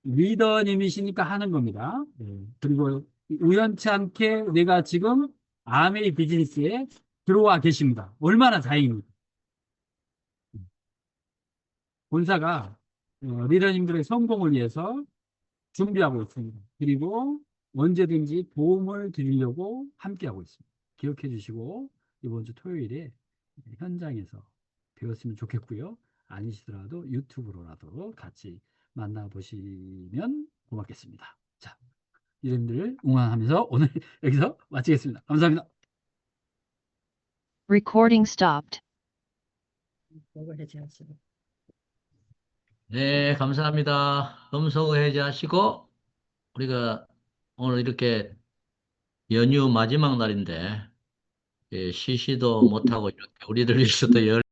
리더님이시니까 하는 겁니다. 그리고 우연치 않게 내가 지금 아메이 비즈니스에 들어와 계십니다. 얼마나 다행입니다. 본사가 리더님들의 성공을 위해서 준비하고 있습니다. 그리고 언제든지 도움을 드리려고 함께하고 있습니다. 기억해 주시고 이번 주 토요일에 현장에서 배웠으면 좋겠고요. 아니시더라도 유튜브로라도 같이 만나보시면 고맙겠습니다. 자, 이름들 응원하면서 오늘 여기서 마치겠습니다. 감사합니다. Recording stopped. 네, 감사합니다. 음성 해제하시고 우리가 오늘 이렇게 연휴 마지막 날인데 쉬지도 못하고 이렇게 우리들 위해서도